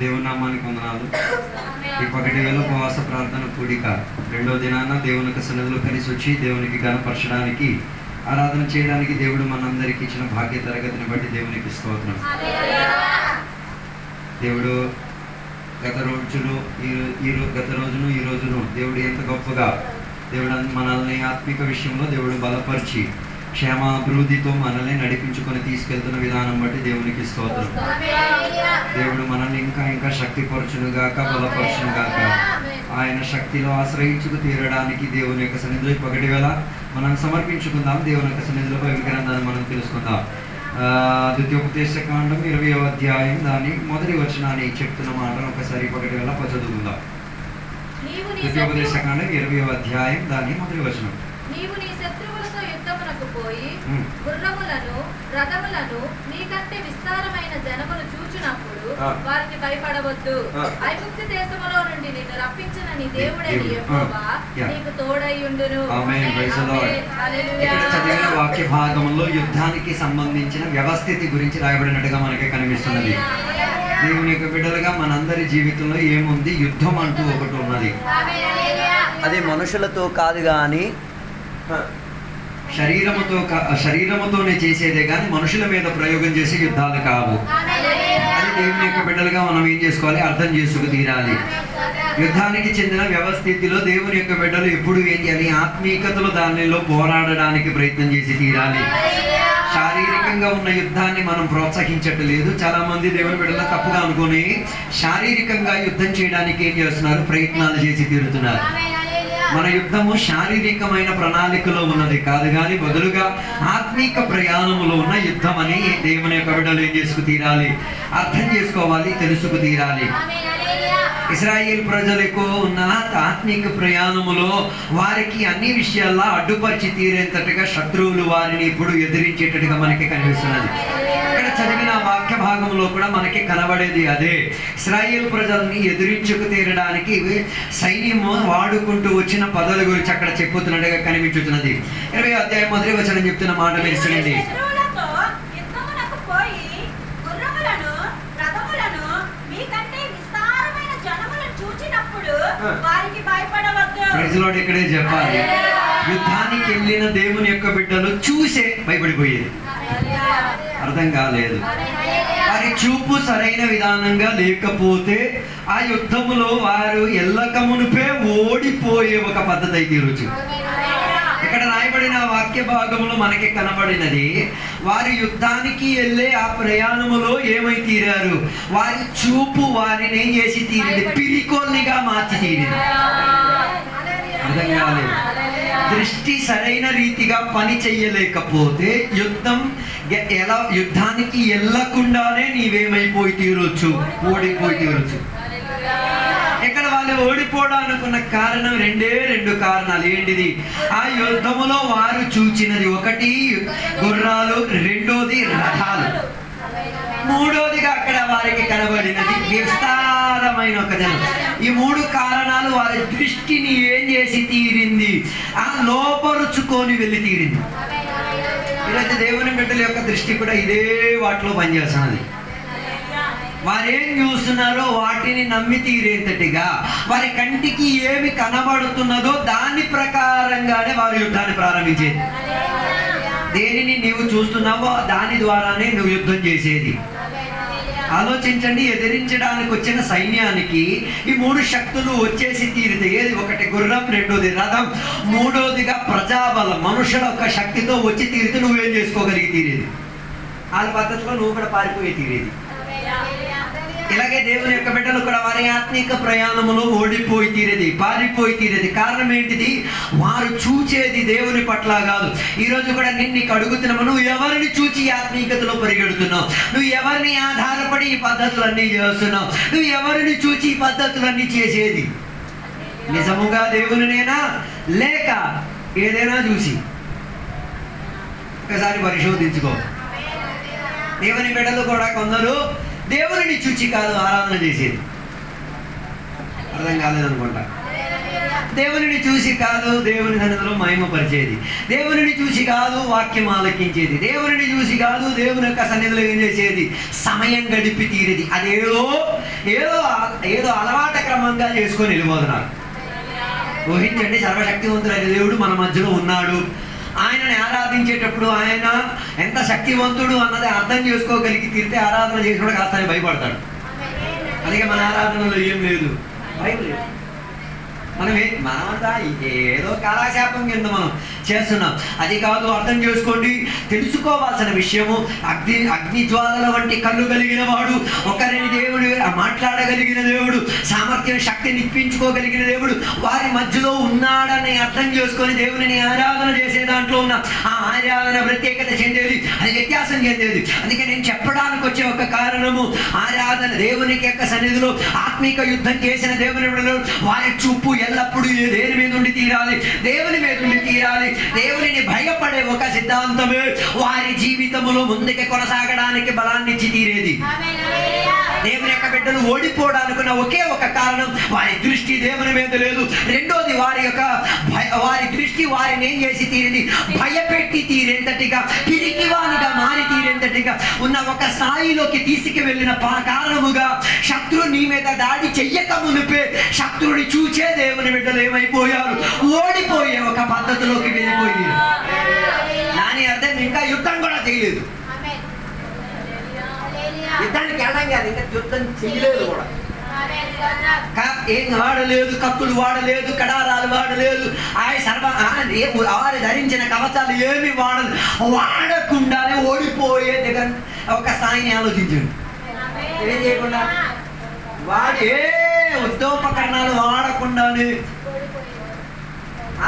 దేవుని నామానికి వందనాలు. ఈ పగటి వేళ ఉపవాస ప్రార్థన కూడిక రెండో దినాన దేవుని యొక్క సన్నిధిలో కలిసి వచ్చి దేవునికి ఘనపరచడానికి, ఆరాధన చేయడానికి దేవుడు మనందరికి ఇచ్చిన భాగ్య తరగతిని బట్టి దేవునికి స్తోత్రం. దేవుడు గత రోజును ఈ రోజును దేవుడు ఎంత గొప్పగా దేవుడు మనల్ని ఆత్మిక విషయంలో దేవుడు బలపరిచి క్షేమాభివృద్ధితో మనల్ని నడిపించుకొని తీసుకెళ్తున్న విధానం బట్టి దేవునికి స్తోత్రం. దేవుడు మనల్ని ఇంకా ఇంకా శక్తిపరచునుగాక, బలపరచునుగాక. ఆయన శక్తిలో ఆశ్రయించుకు తీరడానికి దేవుని యొక్క సన్నిధిలో పగటి వేళ మనం సమర్పించుకుందాం. దేవుని యొక్క సన్నిధిలో గ్రంథాన్ని మనం తెలుసుకుందాం. ద్వితీయోపదేశకాండం 20వ అధ్యాయం దాని మొదటి వచనాన్ని చెప్తున్న మాటను ఒకసారి పగటి వేళ చదువుకుందాం. ద్వితీయోపదేశకాండం 20వ అధ్యాయం దాని మొదటి వచనం. నీవు నీ శత్రువులతో యుద్ధమునకు పోయి గుర్రములను రథములను నీకంటే విస్తారమైన జనమును చూచినప్పుడు వారికి భయపడవద్దు. ఐగుప్తు దేశములో నుండి నిన్ను రప్పించిన నీ దేవుడైన యెహోవా నీకు తోడైయుండును. చదివిన వాక్య భాగంలో యుద్ధానికి సంబంధించిన వ్యవస్థితి గురించి రాయబడినట్టుగా మనకి కనిపిస్తున్నది. దేవుని యొక్క బిడ్డలుగా మనందరి జీవితంలో ఏముంది? యుద్ధం అంటూ ఒకటి ఉన్నది. అది మనుషులతో కాదు కానీ శరీరముతోనే చేసేదే కానీ మనుషుల మీద ప్రయోగం చేసే యుద్ధాలు కావు. అది దేవుని యొక్క బిడ్డలుగా మనం ఏం చేసుకోవాలి? అర్థం చేసుకు తీరాలి. యుద్ధానికి చెందిన వ్యవస్థితిలో దేవుని యొక్క బిడ్డలు ఎప్పుడు ఏం చేయాలి? ఆత్మీయతలో దానిలో పోరాడడానికి ప్రయత్నం చేసి తీరాలి. శారీరకంగా ఉన్న యుద్ధాన్ని మనం ప్రోత్సహించట్లేదు. చాలా మంది దేవుని బిడ్డలు తప్పుగా అనుకుని శారీరకంగా యుద్ధం చేయడానికి ఏం చేస్తున్నారు? ప్రయత్నాలు చేసి తీరుతున్నారు. మన యుద్ధము శారీరకమైన ప్రణాళికలో ఉన్నది కాదు కానీ బదులుగా ఆత్మీక ప్రయాణములో ఉన్న యుద్ధం అని దేవుని యొక్క బిడ్డలు ఏం చేసుకు తీరాలి? అర్థం చేసుకోవాలి, తెలుసుకు తీరాలి. ఇశ్రాయేల్ ప్రజలు ఎక్కువ ఉన్న ఆత్మీక ప్రయాణములో వారికి అన్ని విషయాల్లో అడ్డుపరిచి తీరేంతటిగా శత్రువులు వారిని ఇప్పుడు ఎదిరించేటట్టుగా మనకి కనిపిస్తున్నది. ఇక్కడ చదివిన వాక్య భాగంలో కూడా మనకి కనబడేది అదే. ఇశ్రాయేల్ ప్రజల్ని ఎదిరించుకు తీరడానికి సైన్యము వాడుకుంటూ వచ్చిన పదాల గురించి అక్కడ చెప్పుతున్నట్టుగా కనిపించుతున్నది. 20వ అధ్యాయం మొదటి వచనం చెప్తున్న మాట మీరు చూడండి. ప్రజలు ఇక్కడే చెప్పాలి. యుద్ధానికి వెళ్ళిన దేవుని యొక్క బిడ్డలు చూసే భయపడిపోయేది. అర్థం కాలేదు. వారి చూపు సరైన విధానంగా లేకపోతే ఆ యుద్ధములో వారు ఎల్లకమునుపే ఓడిపోయే ఒక పద్ధతి అయితే ఈరోజు ఇక్కడ రాయబడిన వాక్య భాగంలో మనకి కనబడినది. వారి యుద్ధానికి వెళ్ళే ఆ ప్రయాణములో ఏమై తీరారు? వారి చూపు వారిని ఏం చేసి తీరింది? పిరికోల్నిగా మార్చి తీరింది. అర్థం కాలేదు. దృష్టి సరైన రీతిగా పని చెయ్యలేకపోతే యుద్ధానికి వెళ్ళకుండానే నీవేమైపోయి తీరొచ్చు? ఓడిపోయి తీరొచ్చు. ఇక్కడ వాళ్ళు ఓడిపోవడానికి ఉన్న కారణం రెండు కారణాలు. ఏంటిది? ఆ యుద్ధములో వారు చూచినది ఒకటి గుర్రాలు, రెండోది రథాలు, మూడోదిగా అక్కడ వారికి కనబడినది విస్తారమైన ఒక జనం. ఈ మూడు కారణాలు వారి దృష్టిని ఏం చేసి తీరింది? ఆ లోపరుచుకొని వెళ్ళి తీరింది. ఈరోజు దేవుని బిడ్డల యొక్క దృష్టి కూడా ఇదే వాటిలో పనిచేస్తున్నది. వారేం చూస్తున్నారో వాటిని నమ్మి తీరేంతటిగా వారి కంటికి ఏమి కనబడుతున్నదో దాని ప్రకారంగానే వారు యుద్ధాన్ని ప్రారంభించేది. దేనిని నీవు చూస్తున్నావో దాని ద్వారానే నువ్వు యుద్ధం చేసేది. ఆలోచించండి. ఎదిరించడానికి వచ్చిన సైన్యానికి ఈ మూడు శక్తులు వచ్చేసి తీరితే ఏది? ఒకటి గుర్రం, రెండోది రథం, మూడోదిగా ప్రజాబలం, మనుషుల యొక్క శక్తితో వచ్చి తీరితే నువ్వేం చేసుకోగలిగి తీరేది? వాళ్ళ పద్ధతిలో నువ్వు కూడా పారిపోయి తీరేది. ఇలాగే దేవుని యొక్క బిడ్డలు కూడా వారి ఆత్మీక ప్రయాణములో ఓడిపోయి తీరేది, పారిపోయి తీరేది. కారణం ఏంటిది? వారు చూచేది దేవుని పట్ల కాదు. ఈరోజు కూడా నీకు అడుగుతున్నాము, నువ్వు ఎవరిని చూచి ఆత్మీకతలో పరిగెడుతున్నావు? నువ్వు ఎవరిని ఆధారపడి ఈ పద్ధతులన్నీ చేస్తున్నావు? నువ్వు ఎవరిని చూచి ఈ పద్ధతులన్నీ చేసేది? నిజముగా దేవునినేనా లేక ఏదైనా చూసి? ఒకసారి పరిశోధించుకో. దేవుని బిడ్డలు కూడా కొందరు దేవుని చూచి కాదు ఆరాధన చేసేది. అర్థం కాలేదనుకుంటా. దేవునిని చూసి కాదు దేవుని సన్నిధిలో మహిమపరిచేది, దేవునిని చూసి కాదు వాక్యం ఆలకించేది, దేవునిని చూసి కాదు దేవుని యొక్క సన్నిధిలో ఏం చేసేది, సమయం గడిపి తీరేది. అదేదో ఏదో ఏదో అలవాట క్రమంగా చేసుకొని వెళ్ళిపోతున్నారు. ఊహించండి, సర్వశక్తివంతుడైన దేవుడు మన మధ్యలో ఉన్నాడు. ఆయనని ఆరాధించేటప్పుడు ఆయన ఎంత శక్తివంతుడు అన్నది అర్థం చేసుకోగలిగి తీరితే ఆరాధన చేసినప్పుడు కాస్త భయపడతాడు. అందుకే మన ఆరాధనలో ఏం లేదు, భయం లేదు. మనమంతా ఏదో కాలక్షేపం కింద మనం చేస్తున్నాం. అది కాదు, అర్థం చేసుకోండి. తెలుసుకోవాల్సిన విషయము, అగ్ని జ్వాలల వంటి కళ్ళు కలిగిన వాడు, ఒకరిని దేవుడు మాట్లాడగలిగిన దేవుడు, సామర్థ్యం శక్తిని ఇప్పించుకోగలిగిన దేవుడు వారి మధ్యలో ఉన్నాడని అర్థం చేసుకొని దేవుని ఆరాధన చేసే దాంట్లో ఉన్న ఆ ఆరాధన ప్రత్యేకత చెందేది, అది వ్యత్యాసం చెందేది. అందుకే నేను చెప్పడానికి వచ్చే ఒక కారణము, ఆరాధన దేవునికి యొక్క సన్నిధిలో ఆత్మీక యుద్ధం చేసిన దేవుని వారి చూపు ఎల్లప్పుడూ దేని మీద ఉండి తీరాలి, దేవుని మీద ఉండి తీరాలి. దేవునిని భయపడే ఒక సిద్ధాంతమే వారి జీవితంలో ముందుకు కొనసాగడానికి బలాన్ని ఇచ్చి తీరేది. దేవుని యొక్క బిడ్డలు ఓడిపోవడానుకున్న ఒకే ఒక కారణం, వారి దృష్టి దేవుని మీద లేదు. రెండోది, వారి దృష్టి వారిని ఏం చేసి తీరింది, భయపెట్టి తీరేంతటిగా, పిరికివానిగా మారి తీరేంతటిగా ఉన్న ఒక స్థాయిలోకి తీసుకువెళ్ళిన కారణముగా శత్రువు నీ మీద దాడి చెయ్యక మునిపే శత్రువుని చూచే దేవుని బిడ్డలు ఏమైపోయారు, ఓడిపోయే ఒక పద్ధతిలోకి వెళ్ళిపోయారు. దాని అర్థం ఇంకా యుద్ధం కూడా చేయలేదు, యుద్ధానికి వెళ్ళం కాదు, ఇంకా యుద్ధం చేయలేదు కూడా. ఏం వాడలేదు, కత్తులు వాడలేదు, కడారాలు వాడలేదు, వారు ధరించిన కవచాలు ఏమి వాడకుండానే ఓడిపోయే దగ్గర ఒక స్థాయిని ఆలోచించండి. ఏం చేయకుండా ఏ యుద్ధోపకరణాలు వాడకుండానే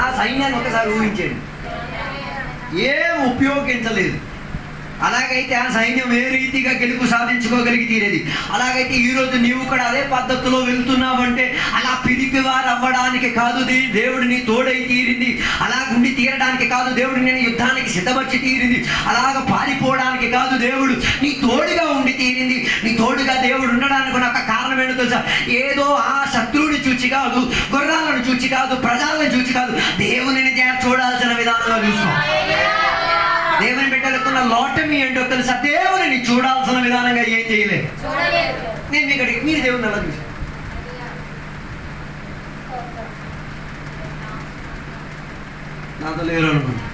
ఆ సైన్యాన్ని ఒకసారి ఊహించండి, ఏం ఉపయోగించలేదు. అలాగైతే ఆ సైన్యం ఏ రీతిగా గెలుపు సాధించుకోగలిగి తీరేది. అలాగైతే ఈరోజు నీవు కూడా అదే పద్ధతిలో వెళ్తున్నావంటే అలా పిరికి వారు అవ్వడానికి కాదు, దేవుడిని తోడై తీరింది. అలాగుండి తీరడానికి కాదు, దేవుడు నేను యుద్ధానికి సిద్ధపరిచి తీరింది. అలాగ పారిపోవడానికి కాదు, దేవుడు నీ తోడుగా ఉండి తీరింది. నీ తోడుగా దేవుడు ఉండడానికి ఒక కారణం ఏంటో తెలుసా, ఏదో ఆ శత్రువుని చూచి కాదు, గుర్రాలను చూచి కాదు, ప్రజలను చూచి కాదు, దేవుని చూడాల్సిన విధానంగా చూసుకో. దేవుని బిడ్డలకున్న లోటమి ఏంటో తెలుసా, దేవుని చూడాల్సిన విధానంగా ఏం చేయలేదు. నేను ఇక్కడికి మీరు దేవుని అలా చూసాను. నాతో లేరు అనుకుంటున్నాను.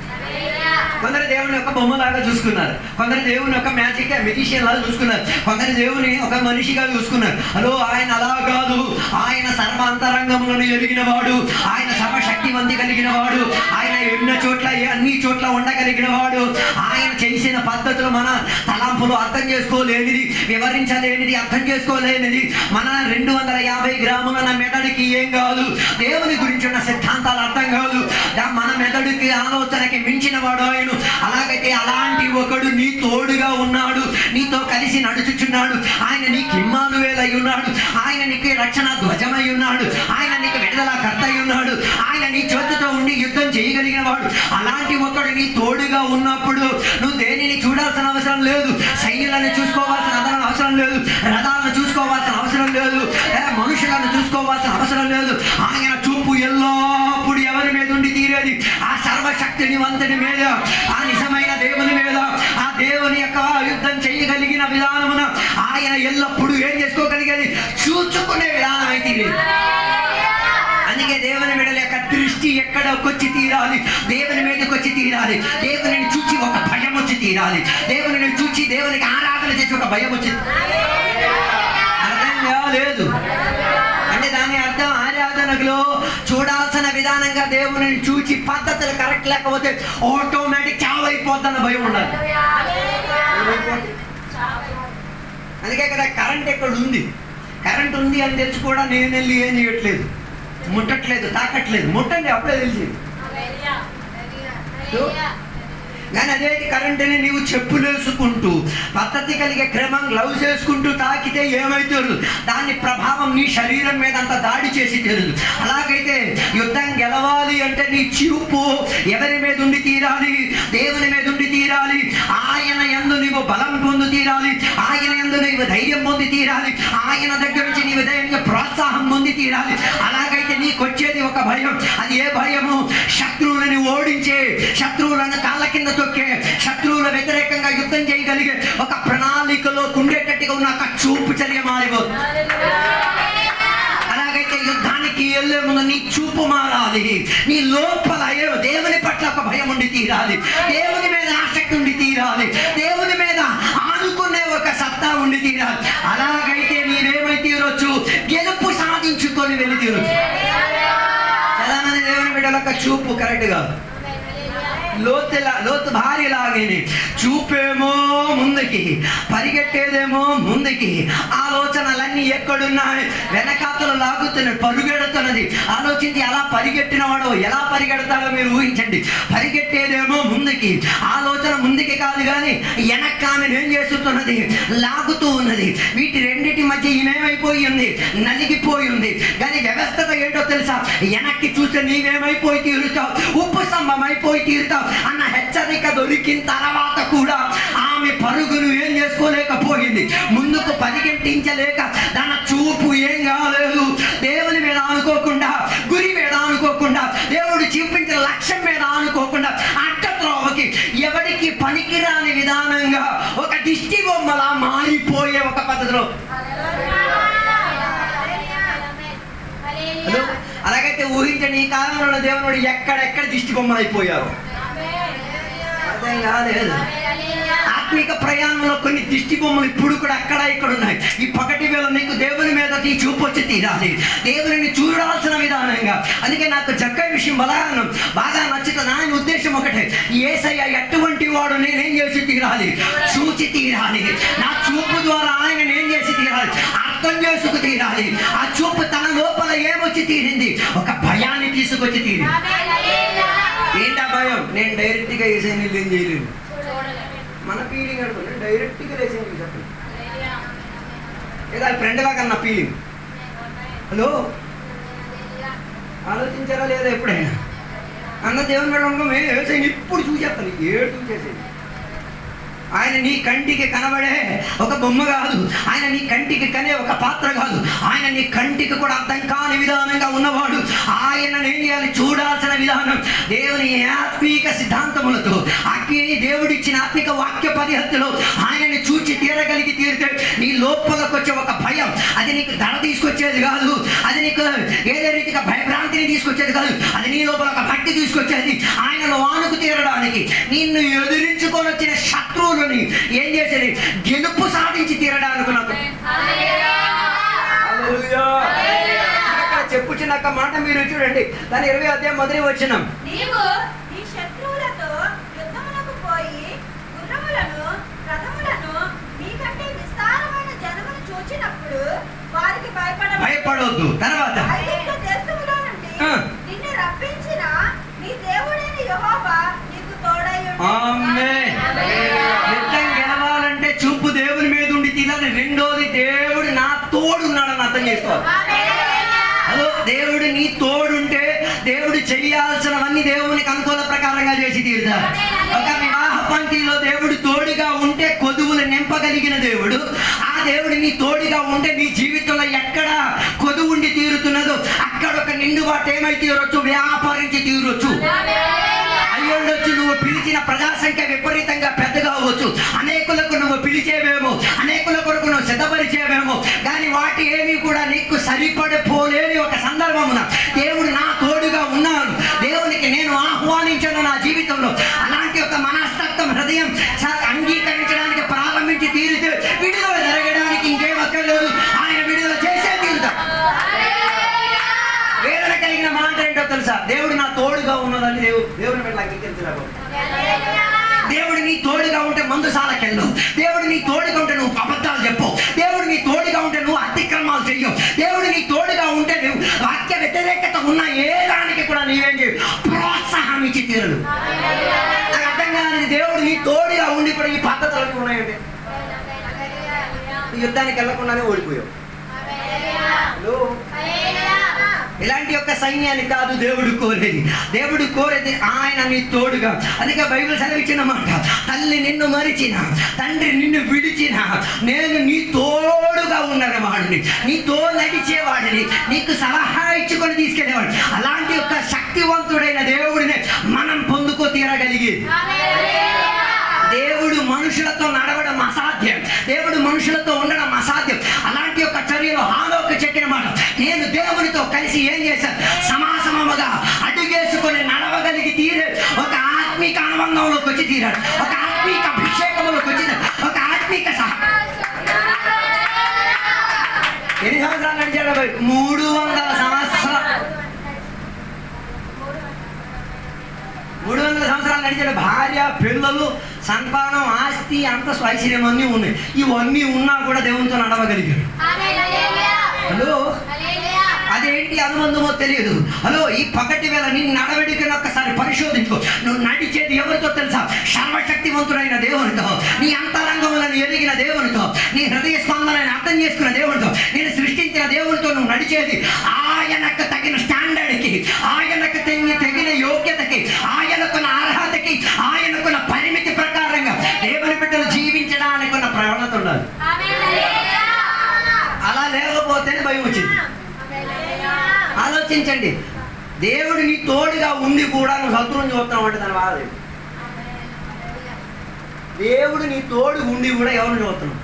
కొందరు దేవుని ఒక బొమ్మలాగా చూసుకున్నారు, కొందరు దేవుని ఒక మ్యాజిషియన్ లాగా చూసుకున్నారు, కొందరు దేవుని ఒక మనిషిగా చూసుకున్నారు. హలో, ఆయన అలా కాదు, ఆయన సర్వాంతరంగములను ఎరిగిన వాడు, ఆయన సర్వశక్తివంతి కలిగిన వాడు, ఆయన ఎన్న చోట్ల అన్ని చోట్ల ఉండగలిగిన వాడు. ఆయన చేసిన పద్ధతులు మన తలంపులు అర్థం చేసుకోలేనిది, వివరించలేనిది, అర్థం చేసుకోలేనిది. మన 250 గ్రాముల మెదడుకి ఏం కాదు, దేవుని గురించి ఉన్న సిద్ధాంతాలు అర్థం కాదు. మన మెదడుకి ఆలోచనకి మించిన వాడు ఆయన. అలాగైతే అలాంటి ఒకడు నీ తోడుగా ఉన్నాడు, నీతో కలిసి నడుచుచున్నాడు. ఆయన నీకు ఇమ్మానుయేలు అయి ఉన్నాడు, ఆయన నీకు రక్షణ ధ్వజమై ఉన్నాడు, ఆయన నీకు విడుదల కర్త అయి ఉన్నాడు, ఆయన నీ చేతితో ఉండి యుద్ధం చేయగలిగిన వాడు. అలాంటి ఒకడు నీ తోడుగా ఉన్నప్పుడు నువ్వు దేనిని చూడాల్సిన అవసరం లేదు, సైన్యాలను చూసుకోవాల్సిన అవసరం లేదు, రథాలను చూసుకోవాల్సిన అవసరం లేదు, మనుషులను చూసుకోవాల్సిన అవసరం లేదు. ఆయన చూపు ఎల్లప్పుడు ఎవరి మీద ఉండి తీరేది, ఆ సర్వశక్తిని వంతని మీద, ఆ నిజమైన దేవుని మీద, ఆ దేవుని యొక్క యుద్ధం చేయగలిగిన విధానమున ఆయన ఎల్లప్పుడూ ఏం చేసుకోగలిగేది, చూచుకునే విధానం అయితే. అందుకే దేవుని బిడ్డల యొక్క దృష్టి ఎక్కడొచ్చి తీరాలి, దేవుని మీదకి వచ్చి తీరాలి. దేవుని చూచి ఒక భయం వచ్చి తీరాలి, దేవుని చూచి దేవునికి ఆరాధన చేసి ఒక భయం వచ్చి. అర్థం కాలేదు అంటే దాని అర్థం, ఆరాధనలో చూడాల్సిన విధానంగా దేవుని చూచి పద్ధతులు కరెక్ట్ లేకపోతే ఆటోమేటిక్ చావైపోద్దన్న భయం ఉండాలి. అందుకే కదా కరెంట్ ఎక్కడ ఉంది, కరెంట్ ఉంది అని తెలిసి కూడా నేను వెళ్ళి ఏం చేయట్లేదు, ముట్టట్లేదు, తాకట్లేదు. ముట్టండి, అప్పుడే తెలిసి. కానీ అదే కరెంటుని నీవు చెప్పులు వేసుకుంటూ పద్ధతి కలిగే క్రమం గ్లౌజ్ వేసుకుంటూ తాకితే ఏమైతుంది, దాని ప్రభావం నీ శరీరం మీద అంత దాడి చేసి తీరదు. అలాగైతే యుద్ధం గెలవాలి అంటే నీ చూపు ఎవరి మీద ఉండి తీరాలి, దేవుని మీద ఉండి తీరాలి. ఆయన యందు నీవు బలం పొంది తీరాలి, ఆయన యందు నీవు ధైర్యం పొంది తీరాలి, ఆయన దగ్గర నుంచి నీవు ధైర్యంగా ప్రోత్సాహం పొంది తీరాలి. అలాగైతే నీకు వచ్చేది ఒక భయం. అది ఏ భయము? శత్రువులని ఓడించే, శత్రువులను కాళ్ళ కింద తొక్కే, శత్రువుల వ్యతిరేకంగా యుద్ధం చేయగలిగే ఒక ప్రణాళికలో ఉండేటట్టుగా ఉన్న ఒక చూపు చర్య మారిపోతుంది. అలాగైతే యుద్ధానికి వెళ్ళే ముందు నీ చూపు మారాలి. నీ లోపల దేవుని పట్ల ఒక భయం ఉండి తీరాలి, దేవుని మీద ఆసక్తి ఉండి తీరాలి, దేవుని మీద ఆనుకునే ఒక సత్తా ఉండి తీరాలి. అలాగైతే నీవేమై తీరొచ్చు? గెలుపు సాధించుకొని వెళ్ళి తీరొచ్చు. చాలా మంది దేవుని బిడ్డల యొక్క చూపు కరెక్ట్ కాదు. లోతు భార్యలాగేనే చూపేమో ముందుకి, పరిగెట్టేదేమో ముందుకి, ఆలోచనలన్నీ ఎక్కడున్నాయి? వెనకాతలు లాగుతున్నాయి, పరుగెడుతున్నది. ఆలోచించి అలా పరిగెట్టిన వాడు ఎలా పరిగెడతాడో మీరు ఊహించండి. పరిగెట్టేదేమో ముందుకి, ఆలోచన ముందుకి కాదు కానీ వెనక్కామె ఏం చేస్తున్నది? లాగుతూ ఉన్నది. వీటి రెండింటి మధ్య ఈమెమైపోయి ఉంది? నలిగిపోయి ఉంది. కానీ వ్యవస్థత ఏంటో తెలుసా? వెనక్కి చూస్తే నీవేమైపోయి తీరుతావు? ఉప్పు స్తంభం అయిపోయి తీరుతావు అన్న హెచ్చరిక దొరికిన తర్వాత కూడా ఆమె పరుగును ఏం చేసుకోలేకపోయింది, ముందుకు పరిగెట్టించలేక తన చూపు ఏం కాలేదు. దేవుని మీద ఆనుకోకుండా, గురి మీద ఆనుకోకుండా, దేవుడు చూపించిన లక్ష్యం మీద ఆనుకోకుండా అడ్డత్రోవకి ఎవరికి పనికిరాని విధానంగా ఒక దిష్టి బొమ్మలా మారిపోయే ఒక పద్ధతిలో. అలాగైతే ఊహించండి, ఈ కాలంలో దేవుడు ఎక్కడెక్కడ దిష్టి బొమ్మలు అయిపోయారు. అర్థం కాలేదు. ఆత్మిక ప్రయాణంలో కొన్ని దిష్టి బొమ్మలు ఇప్పుడు కూడా అక్కడ ఇక్కడ ఉన్నాయి. ఈ పగటి వేళ నీకు దేవుని మీద నీ చూపు వచ్చి తీరాలి, దేవుని చూడాల్సిన విధానంగా. అందుకే నాకు జక్కయ్య విషయం బాగా నచ్చుతుంది. ఆయన ఉద్దేశం ఒకటే, యేసయ్య ఎటువంటి వాడు నేనేం చేసి తీరాలి? చూచి తీరాలి. నా చూపు ద్వారా ఆయన ఏం చేసి తీరాలి? అర్థం చేసుకు తీరాలి. ఆ చూపు తన లోపల ఏమొచ్చి తీరింది? ఒక భయాన్ని తీసుకొచ్చి తీరింది. ఏంటా భయం? నేను డైరెక్ట్గా వేసే నీళ్ళు ఏం చేయలేను. మన ఫీలింగ్ అనుకోండి, డైరెక్ట్గా వేసే నీళ్ళు చెప్పండి. లేదా ఫ్రెండ్ లాగా నా ఫీలింగ్. హలో, ఆలోచించారా లేదా ఎప్పుడైనా? అన్న దేవుని మేడం వేసే ఇప్పుడు చూసేస్తాను, ఏడు చూసేసేది. ఆయన నీ కంటికి కనబడే ఒక బొమ్మ కాదు, ఆయన నీ కంటికి కనే ఒక పాత్ర కాదు, ఆయన నీ కంటికి కూడా అర్థం కాని విధానంగా ఉన్నవాడు. ఆయన ఏం చేయాలి? చూడాల్సిన విధానం దేవుని ఆత్మీక సిద్ధాంతములతో, దేవుడిచ్చిన ఆత్మిక వాక్య పరిహత్తులో ఆయనని చూచి తీరగలిగి తీరితే నీ లోపలకు వచ్చే ఒక భయం, అది నీకు దడ తీసుకొచ్చేది కాదు, అది నీకు ఏదే రీతిగా భయభ్రాంతిని తీసుకొచ్చేది కాదు, అది నీ లోపల ఒక భక్తి తీసుకొచ్చేది. ఆయనలో ఆనుకు తీరడానికి నిన్ను ఎదిరించుకొని వచ్చిన శత్రువులు ఏం చేసేది? గెలుపు సాధించి తీరడానికి. నాకు చెప్పుచున్న మాట మీరు చూడండి, దాని 20వ అధ్యాయం మొదటి వచనం. భయపడవద్దు. తర్వాత యుద్ధం గెలవాలంటే చూపు దేవుని మీద ఉండి తీరాలి. రెండోది, దేవుడు నా తోడున్నాడని అర్థం చేసుకోవాలి. అదో దేవుడు నీ తోడుంటే దేవుడు చేయాల్సినవన్నీ దేవునికి అనుకూల ప్రకారంగా చేసి తీరుతారు. ఒక వివాహ పంక్తిలో దేవుడు తోడుగా ఉంటే కొదువులు నింపగలిగిన దేవుడు. ఆ దేవుడు నీ తోడుగా ఉంటే నీ జీవితంలో ఎక్కడ కొదువు ఉండి తీరుతున్నదో అక్కడ ఒక నిండుబాటు ఏమై తీరొచ్చు? వ్యాపారించి తీరొచ్చు. అయ్యుండొచ్చు నువ్వు పిలిచిన ప్రజా సంఖ్య విపరీతంగా పెద్దగా అవ్వచ్చు, అనేకులకు నువ్వు పిలిచేవేమో, అనేకుల కొరకు నువ్వు సిద్ధపరిచేవేమో, కానీ వాటి ఏమీ కూడా నీకు సరిపడిపోలేని ఒక సందర్భమున దేవుడు నా తోడుగా ఉన్నాడు, దేవునికి నేను ఆహ్వానించాను నా జీవితంలో. అలాంటి ఒక మనస్తత్వం హృదయం అంగీకరించడానికి ప్రారంభించి తీరితే విడుదల జరగడానికి ఇంకేం అక్కర్లేదు, ఆయన విడుదల చేసే తీరుతాడు. వేదన కలిగిన మాట ఏంటో తెలుసా? దేవుడు నా తోడుగా ఉన్నదని దేవుని మీద అంగీకరించలేవు. దేవుడు నీ తోడుగా ఉంటే మందుసాలకెళ్ళు, దేవుడు నీ తోడుగా ఉంటే నువ్వు అబద్ధాలు చెప్పు, దేవుడు నీ తోడుగా ఉంటే నువ్వు అతిక్రమాలు చెయ్యవు, దేవుడు నీ తోడుగా ఉంటే నువ్వు వాక్య వ్యతిరేకత ఉన్న ఏ దానికి కూడా నీవేం చేయవు, ప్రోత్సాహం ఇచ్చి తీరదు. నాకు అర్థం కాదు, దేవుడు నీ తోడుగా ఉండి కూడా ఈ పద్ధతులు ఉన్నాయండి. యుద్ధానికి వెళ్ళకుండానే ఓడిపోయావు. ఇలాంటి యొక్క సైన్యాన్ని కాదు దేవుడు కోరేది. దేవుడు కోరేది ఆయన నీ తోడుగా. అందుకే బైబిల్ సెలవిచ్చిన మాట, తల్లి నిన్ను మరిచిన, తండ్రి నిన్ను విడిచిన, నేను నీ తోడుగా ఉన్నవాడిని, నీతో నడిచేవాడిని, నీకు సలహా ఇచ్చుకొని తీసుకెళ్ళేవాడిని. జరిగేది. దేవుడు మనుషులతో నడవడం అసాధ్యం, దేవుడు మనుషులతో ఉండడం అసాధ్యం. అలాంటి ఒక చర్యలో హానోకు చెప్పిన మాట, నేను దేవునితో కలిసి ఏం చేశాను, సమాసమముగా అడుగేసుకొని నడవగలిగి తీరే ఒక ఆత్మీక అనుబంధంలోకి వచ్చి తీరాడు, ఒక ఆత్మీక అభిషేకంలోకి వచ్చింది, ఒక ఆత్మీక ఎన్ని సంవత్సరాలు నడిచాడు? 300 సంవత్సరాలు. 300 సంవత్సరాలు నడిచాడు. భార్య, పిల్లలు, సంతానం, ఆస్తి, అంత ఐశ్వర్యం అన్నీ ఉన్నాయి. ఇవన్నీ ఉన్నా కూడా దేవునితో నడవగలిగాడు. హలో, అదేంటి అనుబంధమో తెలియదు. హలో, ఈ పగటి వేళ నీ నడవడికని ఒక్కసారి పరిశోధించుకో. నువ్వు నడిచేది ఎవరితో తెలుసా? సర్వశక్తివంతుడైన దేవునితో, నీ అంతరంగములను ఎరిగిన దేవునితో, నీ హృదయ స్పందనని అర్థం చేసుకున్న దేవునితో, నేను సృష్టించిన దేవునితో నువ్వు నడిచేది. ఆయనకు తగిన స్టాండర్డ్కి, ఆయనకు తగిన యోగ్యతకి, ఆయనకున్న అర్హతకి, ఆయనకున్న పరిమితి ప్రకారంగా దేవుని బిడ్డలు జీవించడానికి ఉన్న ప్రవణత ఉండాలి. అలా లేకపోతేనే భయం వచ్చింది. ఆలోచించండి, దేవుడు నీ తోడుగా ఉండి కూడా నువ్వు శత్రువుని చూస్తున్నావు అంటే దాని బాధ. దేవుడు నీ తోడు ఉండి కూడా ఎవరిని చూస్తున్నావు?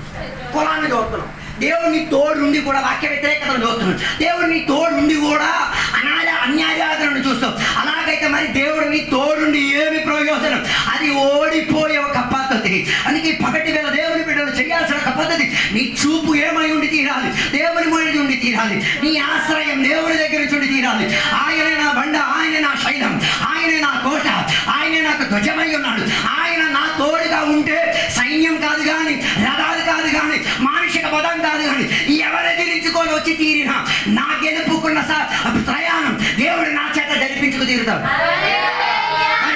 కులాన్ని చూస్తున్నావు. దేవుడు నీ తోడు ఉండి కూడా వాక్య వ్యతిరేకతను చూస్తున్నాడు. దేవుడు నీ తోడు ఉండి కూడా అన్యాయాలను చూస్తావు. అలాగైతే మరి దేవుడు నీ తోడుండి ఏమి ప్రయోజనం? అది ఓడిపోయే ఒక పద్ధతి. అందుకే పగటి వేళ దేవుని బిడ్డలు చేయాల్సిన ఒక పద్ధతి, నీ చూపు ఏమై ఉండి తీరాలి? దేవుని మీద ఉండి తీరాలి. నీ ఆశ్రయం దేవుని దగ్గర నుంచి ఉండి తీరాలి. ఆయనే నా బండ, ఆయనే నా శైలం, ఆయనే నా కోట, ఆయనే నాకు ధ్వజమై ఉన్నాడు. ఆయన నా తోడుగా ఉంటే సైన్యం కాదు కానీ, రథాలు కాదు కానీ, మానసిక పదం కాదు కానీ, ఎవరెదిరించుకొని వచ్చి తీరినా నా గెలుపుకున్న ప్రయాణం దేవుడు నా చేత జరిపించుకు తీరుతాడు.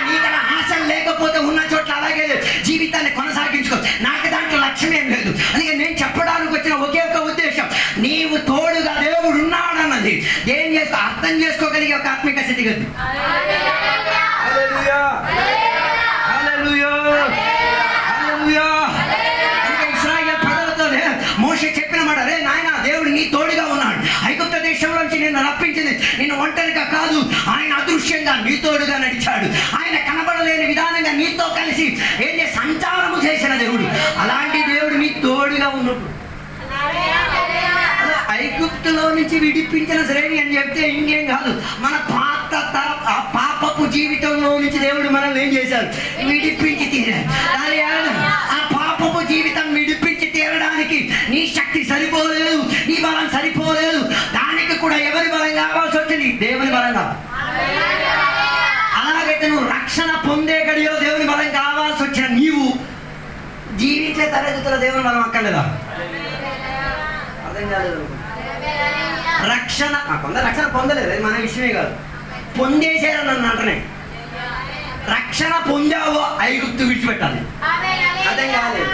నీకు అలా ఆశలు లేకపోతే ఉన్న చోట్ల అలాగే జీవితాన్ని కొనసాగించుకో. నాకు దాంట్లో లక్ష్యమేం లేదు. అందుకే నేను చెప్పడానికి వచ్చిన ఒకే ఒక ఉద్దేశం, నీవు తోడుగా దేవుడు ఉన్నాడన్నది ఏం చేసుకో, అర్థం చేసుకోగలిగే ఒక ఆత్మిక స్థితిగతి. ఇశ్రాయేలు ప్రజలతో మోషే చెప్పిన మాట, రే నాయన, దేవుడు నీ తోడుగా ఉన్నాడు. ఐగుప్తు దేశంలోంచి నిన్ను రప్పించింది నిన్ను ఒంటరిగా కాదు, ఆయన అదృశ్యంగా నీ తోడుగా నడిచాడు. ఆయన కనబడలేని విధానంగా నీతో కలిసి ఏం సంచారము చేసిన దేవుడు. అలాంటి దేవుడు నీ తోడుగా ఉన్నప్పుడు ఐగుప్తులో నుంచి విడిపించిన శ్రేణి అని చెప్తే ఇంకేం కాదు, మన పాపపు జీవితంలో నుంచి దేవుడు మనల్ని ఏం చేశాడు? విడిపించి తీరాడు. ఆ పాపపు జీవితం విడిపించి తీరడానికి నీ శక్తి సరిపోలేదు, నీ బలం సరిపోలేదు. దానికి కూడా ఎవరి బలం కావాల్సి వచ్చింది? దేవుని బలం కావాలి. అలాగైతే నువ్వు రక్షణ పొందే గడిలో దేవుని బలం కావాల్సి వచ్చిన నీవు జీవించే తరగతిలో దేవుని బలం అక్కర్లేదా? అర్థం కాలేదు. రక్షణ కొందరు రక్షణ పొందలేదు, అది మన విషయమే కాదు. పొందేశారు నన్ను అంటనే. రక్షణ పొందావో ఐగుప్తు విడిచిపెట్టాలి. అర్థం కాలేదు.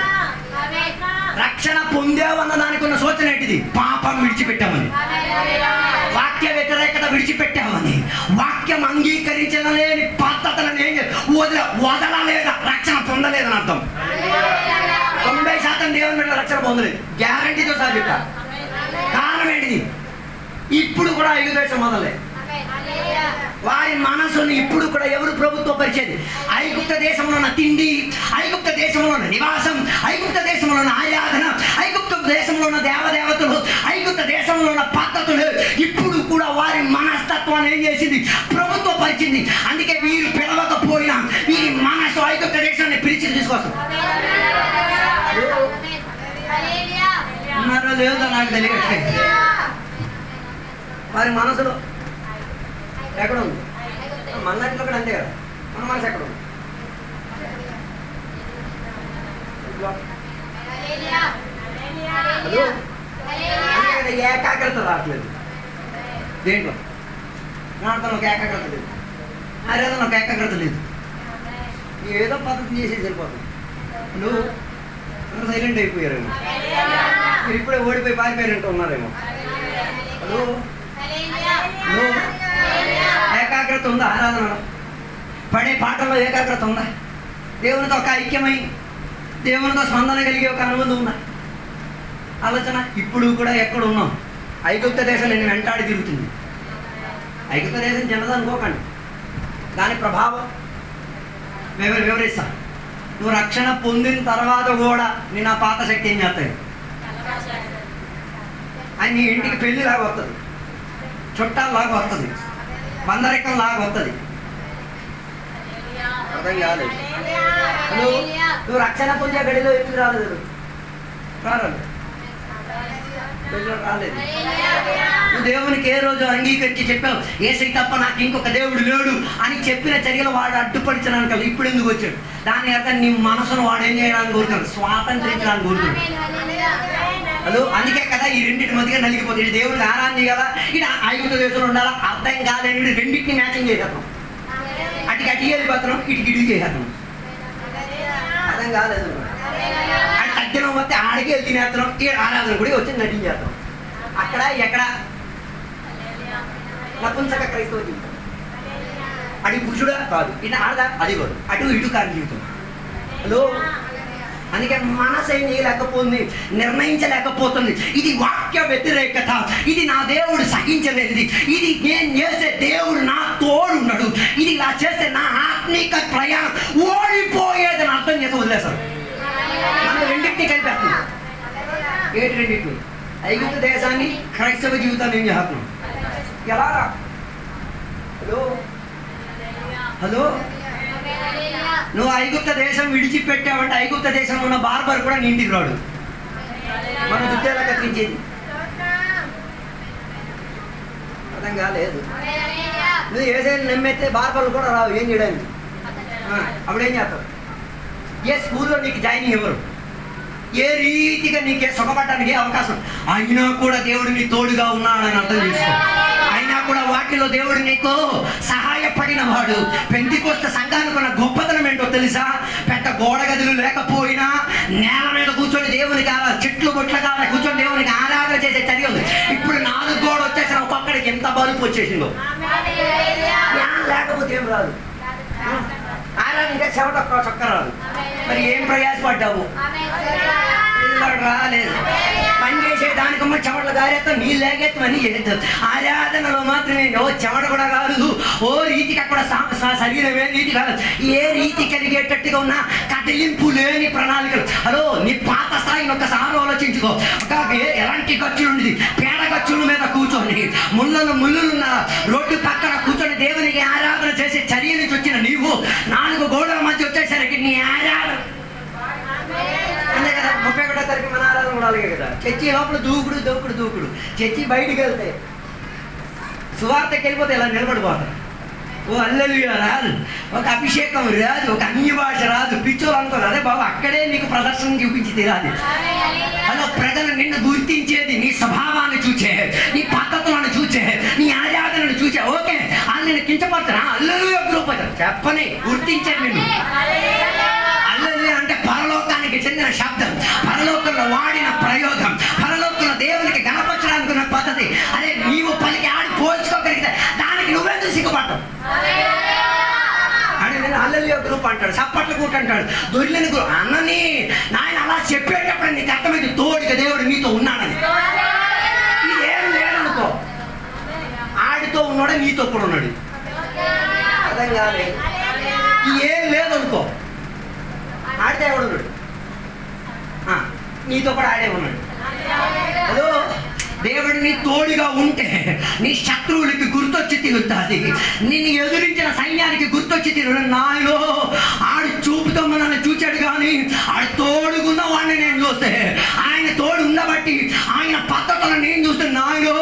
రక్షణ పొందావు అన్న దానికి ఉన్న సూచన ఏంటిది? పాపం విడిచిపెట్టామని, వాక్య వ్యతిరేకత విడిచిపెట్టామని, వాక్యం అంగీకరించలేని పద్ధతులను ఏం వదలలేదా, రక్షణ పొందలేదని అర్థం. 90% దేవుని మీద రక్షణ పొందలేదు, గ్యారంటీతో సార్ చెప్పా. కారణం ఏంటిది? ఇప్పుడు కూడా ఐగుప్తు దేశం మొదలే. వారి మనసుని ఇప్పుడు కూడా ఎవరు ప్రభుత్వ పరిచేది? ఐగుప్త దేశంలో ఉన్న తిండి, ఐగుప్త దేశంలో ఉన్న నివాసం, ఐగుప్త దేశంలో ఉన్న ఆరాధన, ఐగుప్త దేశంలో ఉన్న దేవదేవతలు, ఐగుప్త దేశంలో ఉన్న పద్ధతులు ఇప్పుడు కూడా వారి మనస్తత్వాన్ని ఏం చేసింది? ప్రభుత్వ పరిచింది. అందుకే వీరు పిలవకపోయినా వీరి మనసు ఐగుప్త దేశాన్ని పిలిచి తీసుకొస్తారు. ఉన్నారో లేదో నాకు తెలియట్లేదు. వారి మనసులో ఎక్కడ ఉంది? మన దాంట్లో కూడా అంతే కదా, మన మనసు ఎక్కడ ఉంది? ఏకాగ్రత రావట్లేదు. దేంట్లో నాటంలో ఒక ఏకాగ్రత లేదు, ఆరాధనలో ఒక ఏకాగ్రత లేదు. ఏదో పద్ధతి చేసేసి వెళ్ళిపోతుంది. నువ్వు సైలెంట్ అయిపోయారేమో, మీరు ఇప్పుడే ఓడిపోయి పారిపోయారంటూ ఉన్నారేమో. ఏకాగ్రత ఉందా? ఆరాధనలో పడే పాటల్లో ఏకాగ్రత ఉందా? దేవునితో ఒక ఐక్యమై దేవునితో స్పందన కలిగే ఒక అనుబంధం ఉందా? ఆలోచన. ఇప్పుడు కూడా ఎక్కడ ఉన్నాం? ఐగుప్త దేశం నేను వెంటాడి తిరుగుతుంది. ఐగుప్త దేశం చిన్నది అనుకోకండి, దాని ప్రభావం వివరిస్తా. నువ్వు రక్షణ పొందిన తర్వాత కూడా నేను ఆ పాత శక్తి ఏం చేస్తాయి అని నీ ఇంటికి పెళ్లిలాగా వస్తుంది, చుట్టాలలాగా వస్తుంది, బందరికంలాగా వస్తుంది. అర్థం కాలేదు. నువ్వు రక్షణ పొందే గడిలో ఎందుకు రాలేదు? రాలేదు, రాలేదు. నువ్వు దేవునికి ఏ రోజు అంగీకరించి చెప్పావు ఏసై తప్ప నాకు ఇంకొక దేవుడు లేడు అని చెప్పిన చర్యలు వాడు అడ్డుపడిచడానికి కదా ఇప్పుడు ఎందుకు వచ్చాడు? దాని అర్థం నీ మనసును వాడు ఏం చేయడానికి కోరుతాడు? స్వాతంత్రించడానికి కోరుతాడు. హలో, అందుకే కదా ఈ రెండింటి మధ్యగా నలిగిపోతుంది. ఇటు దేవుడికి ఆరాధన చేయాలా, ఇటు ఐగుప్తు దేశంలో ఉండాలా, అర్థం కాదని రెండింటిని మ్యాచింగ్ చేసేస్తాం. అటుకి అటు వెళ్ళిపోతున్నాం, ఇటుకి ఇటు చేసేస్తాం. అర్థం కాలేదు. అటు తగ్గినం వస్తే ఆడికి వెళ్ళి తినేస్తున్నాం, ఈ ఆరాధన కూడా వచ్చి నటించేస్తాం. అక్కడ ఎక్కడ నపుంసక క్రైస్తవ జీవితం, అటు పురుషుడా కాదు, ఇటు ఆడదా అది కాదు, అటు ఇటు కాని జీవితం. హలో, అందుకే మనసు ఏం చేయలేకపోతుంది, నిర్ణయించలేకపోతుంది. ఇది వాక్య వ్యతిరేకత, ఇది నా దేవుడు సహించలేదు, ఇది నేను చేసే దేవుడు నా తోడున్నాడు, ఇది ఇలా చేస్తే నా ఆత్మిక ప్రయాణం ఓడిపోయేదని అర్థం చేసి వదిలేస్తాను. మనం రెండింటినీ కలిపేస్తున్నాం. ఏంటి రెండింటిని? ఐగుప్తు దేశాన్ని క్రైస్తవ జీవితాన్ని ఏం చేస్తున్నాం? ఎలా? హలో హలో, నువ్వు ఐగుప్త దేశం విడిచిపెట్టావంటే ఐగుప్త దేశంలో ఉన్న బార్బర్ కూడా నీ ఇంటికి రాడు. మన దుద్దేలా కత్తిరించేది అర్థం కాలేదు. నువ్వు ఏదైనా నమ్మితే బార్బర్లు కూడా రావు ఏం చేయడానికి. అప్పుడేం చేస్తావు? ఏ స్కూల్లో నీకు జాయినింగ్ ఎవరు, ఏ రీతిగా నీకే సుఖపడడానికి అవకాశం అయినా కూడా దేవుడు నీ తోడుగా ఉన్నాడని అర్థం చేసుకో. అయినా కూడా వాటిలో దేవుడు నీకు సహాయపడిన వాడు. పెంతెకోస్తు సంఘానికి ఉన్న గొప్పతనం ఏంటో తెలుసా? పెద్ద గోడ గదులు లేకపోయినా నేల మీద కూర్చొని దేవునికి చెట్లు బొట్ల కావాలి కూర్చొని దేవునికి ఆరాధన చేసే చర్యలు. ఇప్పుడు 4 గోడ వచ్చేసిన ఒక్కొక్కడికి ఎంత బలుపు వచ్చేసిందో. లేకపోతే ఏం రాదు, ఆరాధన చెమట చొక్క రాదు. మరి ఏం ప్రయాసపడ్డావు? రాలేదు. పని చేసే దానికమ్మ చెమటలు గారేస్తాం, నీళ్ళు లేగేస్తామని చేస్తాం. ఆరాధనలో మాత్రమే చెమట కూడా కాదు, ఓ రీతికి అక్కడ శరీరం ఏ రీతి కాదు, ఏ రీతి కలిగేటట్టుగా ఉన్న కదిలింపు లేని ప్రణాళికలు. హలో, నీ పాత స్థాయిని ఒకసారి ఆలోచించుకో. ఎలాంటి ఖర్చులుండేది? పేడ ఖర్చుల మీద కూర్చొని ముళ్ళున్న రోడ్డు పక్కన కూర్చొని దేవునికి ఆరాధన చేసే చర్య నుంచి వచ్చిన నీవు 4 గోడల మధ్య వచ్చేసరికి నీ ఆరాధన అంతే కదా. 31వ తారీఖు మన ఆరాధన కూడా అలాగే కదా. చర్చి లోపల దూకుడు, చర్చి బయటికి వెళ్తే సువార్తకి వెళ్ళిపోతే ఇలా నిలబడిపోతారు. ఓ హల్లెలూయా రాదు, ఒక అభిషేకం రాదు, ఒక అన్య భాష రాదు, పిచ్చోలు అనుకోరు. అదే బాబు అక్కడే నీకు ప్రదర్శన చూపించి తీరాలి. అలా ప్రజలు నిన్ను గుర్తించేది నీ స్వభావాన్ని చూచే, నీ పద్ధతులను చూచే, నీ ఆరాధనను చూచే. ఓకే, వాళ్ళు నేను కించపడతారా? హల్లెలూయా గ్రూప్ చెప్పని గుర్తించేది నిన్ను. హల్లెలూయా అంటే పరలోకానికి చెందిన శబ్దం, పరలోకంలో వాడిన ప్రయోగం, పరలోకంలో దేవునికి గణపరచడానికి ఉన్న పద్ధతి. అదే నీవు పలికి ఆడి పోల్చుకోగలిగితే దానికి నువ్వెందుకు సిగ్గుపడతావు? అని నేను హల్లెలూయా గ్రూప్ అంటాడు, చప్పట్ల కూట అంటాడు, దొరిలిన గ్రూప్ అన్నని నాయన అలా చెప్పేటప్పుడు నీకు అర్థమైంది తోడుగా దేవుడు నీతో ఉన్నాడని. ఇదేం లేదనుకో, ఆడితో ఉన్నాడు నీతో కూడా ఉన్నాడు. అర్థం కాలేదు. ఏం లేదనుకో, ఆడితే ఎవడు ఉన్నాడు? నీతో కూడా ఆడే ఉన్నాడు. హలో, దేవుడు నీ తోడుగా ఉంటే నీ శత్రువులకి గుర్తొచ్చి తిరుగుతుంది, నిన్ను ఎదురించిన సైన్యానికి గుర్తొచ్చి తిరుగు. నాయనో ఆడు చూపుతో మనల్ని చూచాడు కానీ ఆడు తోడుగున్న వాడిని నేను చూస్తే, ఆయన తోడు ఉండబట్టి ఆయన పద్ధతులను నేను చూస్తే నాయనో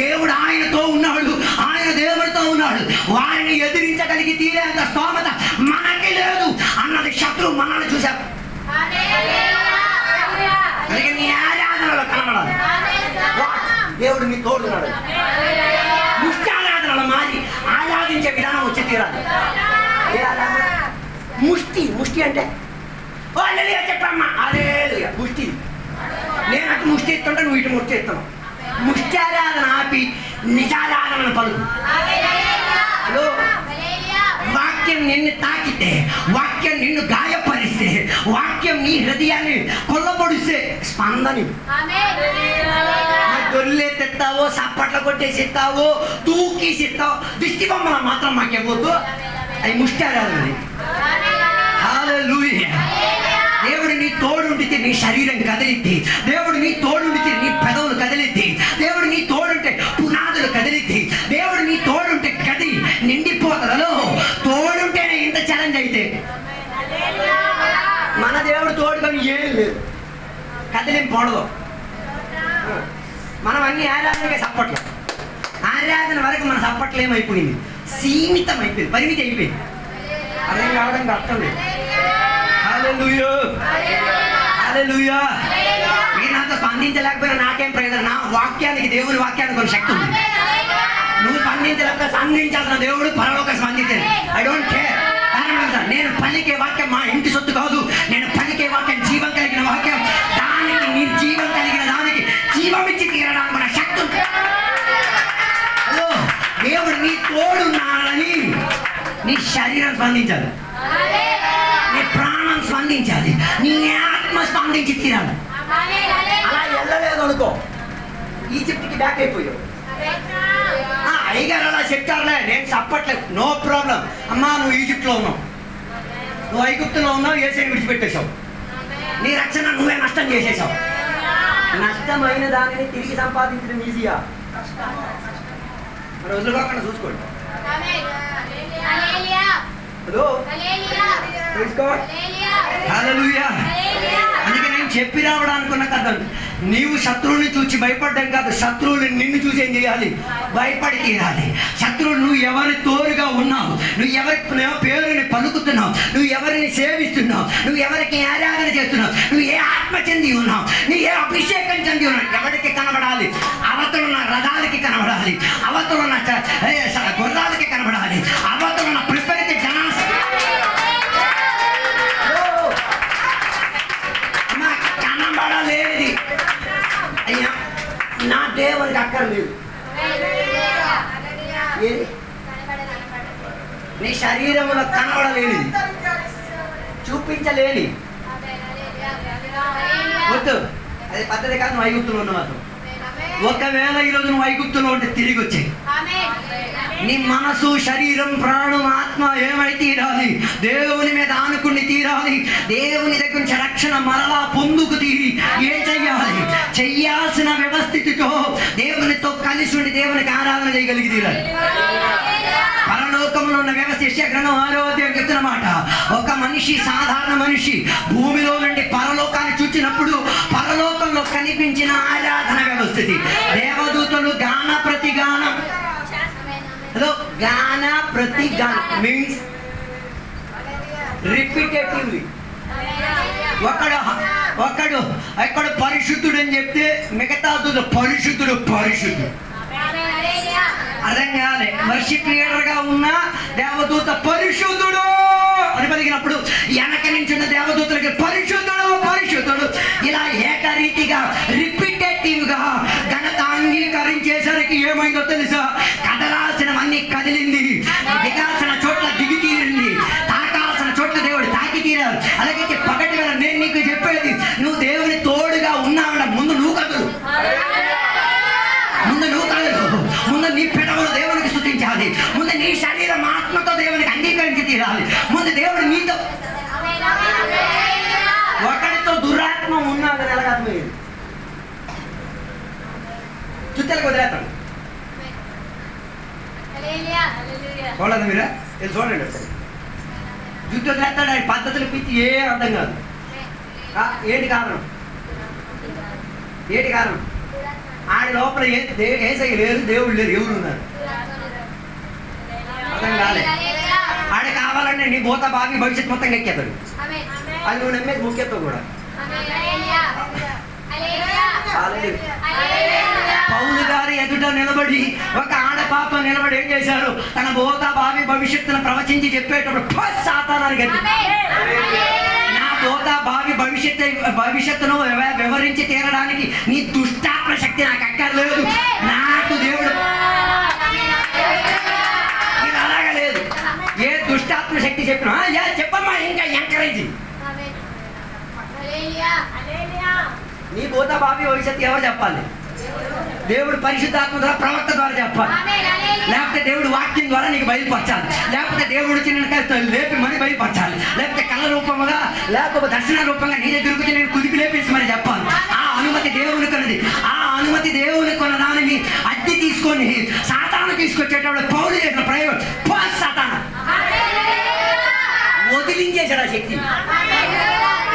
దేవుడు ఆయనతో ఉన్నాడు, ఆయన దేవుడితో ఉన్నాడు, వారిని ఎదిరించగలిగి తీరేంత స్తోమత మనకి లేదు అన్నది శత్రువు మనల్ని చూశారు. అందుకే నీ ఆరాధనలో కనబడాలి దేవుడు నీ తోడున్నాడు. ముష్టి ఆరాధనలో మారి ఆరాధించే విధానం వచ్చి తీరాలి. ముష్టి అంటే చెప్పమ్మా అదే ముష్టి. నేను అటు ముష్టి ఇస్తుంటే నువ్వు ఇటు ముష్టి ఇస్తున్నావు. ముష్టి ఆరాధన ఆపి నిజారాధన పలుకు. హలో, వాక్యం నిన్ను తాకితే, వాక్యం నిన్ను గాయపరిస్తే, వాక్యం నీ హృదయాన్ని కొల్లబొడిస్తే స్పందని దొర్లేస్తావో, సప్పట్లు కొట్టేసి ఇస్తావో, తూకేసి ఇస్తావో, దిష్టి బొమ్మల మాత్రం మాకేవద్దు. అవి ముష్టి ఆరాధనది. హల్లెలూయా. దేవుడు నీ తోడుండితే నీ శరీరం కదిలిద్ది. దేవుడు నీ తోడుండితే నీ పెదవులు కదిలిద్ది. దేవుడు నీ తోడుంటే పునాదులు కదిలిద్ది. దేవుడు నీ తోడుంటే గది నిండిపోతలలో. తోడుంటేనే ఇంత ఛాలెంజ్ అయితే మన దేవుడు తోడుకొని ఏం లేదు, కదిలింపడదు. మనం అన్ని ఆరాధనగా సప్పట్లు, ఆరాధన వరకు మన సప్పట్లు ఏమైపోయింది, సీమితం అయిపోయింది, పరిమితి అయిపోయింది. అర్థం కావడానికి అర్థం లేదు. హల్లెలూయా, హల్లెలూయా. మీరు నాతో స్పందించలేకపోయినా నాకేం ప్రయోజనం? నా వాక్యానికి, దేవుని వాక్యానికి కొన్ని శక్తి ఉంది. నువ్వు స్పందించలేకపోతే స్పందించాల్సిన దేవుడు పరలోక స్పందించాడు. I don't care. నేను పలికే వాక్యం మా ఇంటి సొత్తు కాదు. నేను పలికే వాక్యం జీవం కలిగిన వాక్యం. దానికి నీ జీవం కలిగిన దానికి జీవం ఇచ్చి తీరడానికి మన శక్తి ఉంది. హలో, దేవుడు నీ తోడున్నాడని నీ శరీరం స్పందించాలి, నీ ప్రాణం స్పందించాలి, నీ ఆత్మ స్పందించి తీరాలి. అలా వెళ్ళలేదు అనుకో, ఈజిప్ట్కి బ్యాక్ అయిపోయావు. అయ్యగారు అలా చెప్తారులే, నేను చెప్పట్లేదు, నో ప్రాబ్లం. అమ్మా, నువ్వు ఈజిప్ట్లో ఉన్నావు, నువ్వు ఐగుప్తులో ఉన్నావు, ఏసైని విడిచిపెట్టేశావు, నీ రక్షణ నువ్వే నష్టం చేసేసావు. నష్టమైన దానిని తిరిగి సంపాదించడం ఈజీయా? రోజులుగా చూసుకోండి. హల్లెలూయా. అందుకే నేను చెప్పి రావడానుకున్న కథ, నీవు శత్రువుని చూసి భయపడ్డం కాదు, శత్రువులు నిన్ను చూసి ఏం చేయాలి? భయపడి తీరాలి. శత్రువులు నువ్వు ఎవరి తోడుగా ఉన్నావు, నువ్వు ఎవరి పేరుని పలుకుతున్నావు, నువ్వు ఎవరిని సేవిస్తున్నావు, నువ్వు ఎవరికి ఆరాధన చేస్తున్నావు, నువ్వు ఏ ఆత్మ చెంది ఉన్నావు, నువ్వు ఏ అభిషేకం చెంది ఉన్నావు, ఎవరికి కనబడాలి? అవతలున్న రథాలకి కనబడాలి, అవతలున్న గుర్రాలకి కనబడాలి, అవతలున్న ప్రిపరిత జనా కనబడలేదు. అయ్యా, నా దేవునికి అక్కర్లేదు. నీ శరీరంలో కనబడలేని, చూపించలేని వద్దు, అది పద్ధతి కాదు. నువ్వు ఐగుప్తులో ఉన్న మాత్రం, ఒకవేళ ఈరోజు నువ్వు ఐగుప్తులో ఉంటే తిరిగి వచ్చాయి. నీ మనసు, శరీరం, ప్రాణం, ఆత్మ ఏమై తీరాలి? దేవుని మీద ఆనుకుని తీరాలి. దేవుని దగ్గర నుంచి రక్షణ మరలా పొందుకు తీరి ఏం చెయ్యాలి? చెయ్యాల్సిన వ్యవస్థితితో దేవునితో కలిసి ఉండి దేవునికి ఆరాధన చేయగలిగి తీరాలి. పరలోకంలో ఉన్న వ్యవస్థ యెషయా-గ్రంథం 6వ అధ్యాయం చెప్తున్న మాట, ఒక మనిషి, సాధారణ మనిషి భూమిలో నుండి పరలోకాన్ని చూచినప్పుడు పరలోకంలో కనిపించిన ఆరాధన వ్యవస్థితి, దేవదూతలు గాన ప్రతిగానం. గాన ప్రతిగానం మీన్స్ రిపీటేటివ్లీ. ఒకడు పరిశుద్ధుడు అని చెప్తే మిగతా పరిశుద్ధుడు పరిశుద్ధుడు. అర్థం కాలే. వర్షిప్ లీడర్ గా ఉన్న దేవదూత పరిశుద్ధుడు అని పలికినప్పుడు వెనక నుంచి ఉన్న దేవదూతలకి పరిశుద్ధుడు పరిశుద్ధుడు, ఇలా ఏకరీతిగా రిపీటేటివ్ గా ఘనత అంగీకరించేసరికి ఏమైందో తెలుసా? కదలాల్సినవన్నీ కదిలింది, దిగాల్సిన చోట్ల దిగి తీరింది, తాకాల్సిన చోట్ల దేవుడు తాకి తీరారు. అలాగే పగటి వేళ నేను నీకు చెప్పేది, నువ్వు దేవుని తోడుగా ఉన్నావన్న ముందు నువ్వు కదలు, ముందు నువ్వు కదలు, ముందు నీ పెదవులు దేవునికి స్తుతించాలి, ముందు నీ శరీరం ఆత్మతో దేవునికి అంగీకరించి తీరాలి, ముందు దేవుడు నీతో. ఒకరితో దురాత్మ ఉన్నాడని ఎలాగ అర్థమయ్యేది? చుట్టలకు వదిలేస్తాడు. చూడదు మీరా? ఇది చూడండి ఒకసారి. జుట్టు వదిలేస్తాడు, ఆయన పద్ధతులు పిచ్చి ఏ అర్థం కాదు. ఏంటి కారణం? ఏంటి కారణం? ఆడి లోపల ఏసై లేరు, దేవుడు లేరు, ఎవరు ఉన్నారు? అర్థం కాలే. ఆడ కావాలంటే నీ భూత భావి భవిష్యత్ మొత్తం ఎక్కేతాడు. అది నువ్వు నమ్మేది ముఖ్యత్వం కూడా. పౌలు గారి ఎదుట నిలబడి ఒక ఆడపాప నిలబడి ఏం చేశారు? తన భూత భావి భవిష్యత్తును ప్రవచించి చెప్పేటప్పుడు సాతానానికి గది, నా భూత భావి భవిష్యత్తును వివరించి తీరడానికి నీ దుష్టాత్మ శక్తి నాకు అక్కర్లేదు, నాకు దేవుడు. ఇది అలాగా లేదు. ఏ దుష్టాత్మ శక్తి చెప్పినా చెప్పమ్మా, ఇంకా ఎంకరేజ్. నీ భూత భావి భవిష్యత్తు ఎవరు చెప్పాలి? దేవుడు పరిశుద్ధాత్మ ద్వారా ప్రవక్త ద్వారా చెప్పాలి, లేకపోతే దేవుడు వాక్యం ద్వారా నీకు బయలుపరచాలి, లేకపోతే దేవుడు చిన్న లేపి మరి బయలుపరచాలి, లేకపోతే కళ రూపంగా లేకపోతే దర్శన రూపంగా నీ దగ్గరకు నేను కుదిపి లేపేసి మరి చెప్పాలి. ఆ అనుమతి దేవుని కొన్నది. ఆ అనుమతి దేవుని కొన్న దానిని అద్దె తీసుకొని సాతాను తీసుకొచ్చేటప్పుడు పౌలు చేసిన ప్రయోగం సాతాను వదిలించేశాడు ఆ శక్తి.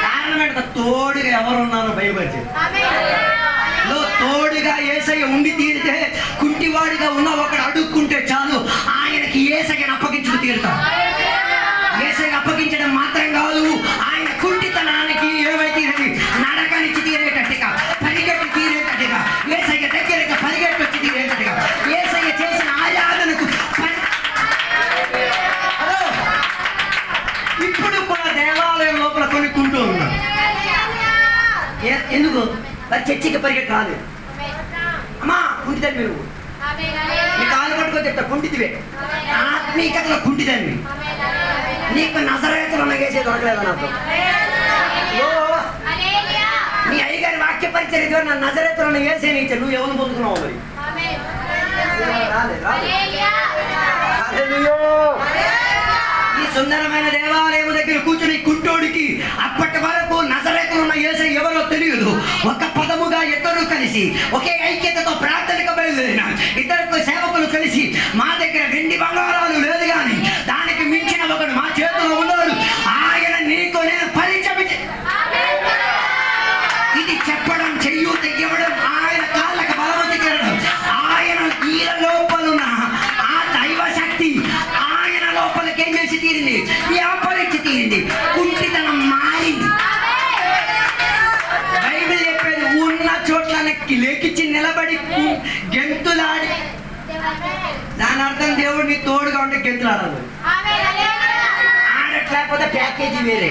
కారణం ఏంటో తోడుగా ఎవరున్నారో బయలుపరిచారు. తోడుగా యేసయ్య ఉండి తీరితే కుంటివాడిగా ఉన్న ఒకడు అడుక్కుంటే చాలు ఆయనకి యేసయ్యను అప్పగించుకు తీరుతాం. యేసయ్య అప్పగించడం మాత్రం కాదు, ఆయన కుంటితనానికి ఏమైతే నడకనిచ్చి తీరేటట్టుగా, పరిగెట్టి తీరేటట్టుగా, యేసయ్య దగ్గరగా పరిగెట్టి వచ్చి తీరేటట్టుగా, యేసయ్య చేసిన ఆరాధనకు ఇప్పుడు కూడా దేవాలయం లోపల కొనుక్కుంటూ ఉన్నాడు. ఎందుకు చర్చికి పరిగెట్టి రాలేదు. అమ్మా కుంటిదని మీరు నీ కాలు పట్టుకొని చెప్తా కుంటిదివే, ఆత్మీయతలో కుంటిదాన్ని. నీకు నజరేతులు ఉన్న వేసే దొరకలేదు నాకు. నీ అయ్యగారి వాక్య పరిచయం నా నజరేతులు ఉన్న వేసే నీచే నువ్వు ఎవరు పొందుకున్నావు మరి. ఈ సుందరమైన దేవాలయం దగ్గర కూర్చుని కుంటోడికి అప్పటి వరకు నజరేతులు ఉన్న యేసు ఎవరో తెలియదు. ఒక పదముగా ఇద్దరు కలిసి ఒకే ఐక్యతతో ప్రార్థనకు బయలుదేరిన ఇద్దరు సేవకులు కలిసి మా దగ్గర వెండి బంగారాలు లేదు కానీ దానికి మించిన ఒకడు మా చేతిలో ఉన్నాడు, ఆయన నీకు నేను పరిచయం. ఇది చెప్పడం చెయ్యు తెగ్గడం ఆయన కాళ్ళకు బలవంతి చేయడం, ఆయన ఈల లోపలున్న ఆ దైవ శక్తి ఆయన లోపలికి ఏం చేసి తీరింది, వ్యాపరించి తీరింది, కుంటితనం మారింది. బైబిల్ చెప్పేది ఉన్న చోట్ల లేకిచ్చి నిలబడి గెంతులాడి, దాని అర్థం దేవుడు నీ తోడుగా ఉంటే గెంతులాడాలి. ఆడట్లేకపోతే ప్యాకేజీ వేరే.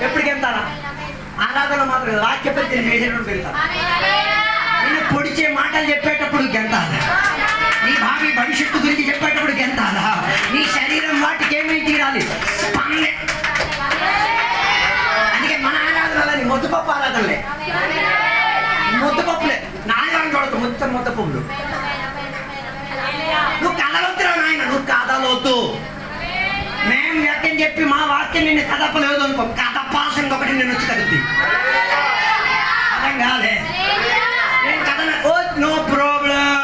ఎప్పుడు గెంతారా? ఆరాధన మాత్రం వాక్య పరిచయం చేసేటప్పుడు గెంతారు. నేను పొడిచే మాటలు చెప్పేటప్పుడు గెంతాలా, నీ భావి భవిష్యత్తు గురించి చెప్పేటప్పుడు గెంతాలా, నీ శరీరం వాటికి ఏమీ తీరాలి. అందుకే మన ఆరాధనలని మొద్దుపప్పు ఆరాధనలే, మొద్దుపప్పులే నాయన చూడదు మొత్తపులు. నువ్వు కథలొద్దురా నాయన, నువ్వు కథలొద్దు. మేము ఎక్కని చెప్పి మా వాక్యం నిన్ను కదపలేదు అనుకో, కథపాసం ఒకటి నేను వచ్చి కదుద్ది. అర్థం కాలే? నేను కథ నో ప్రాబ్లం.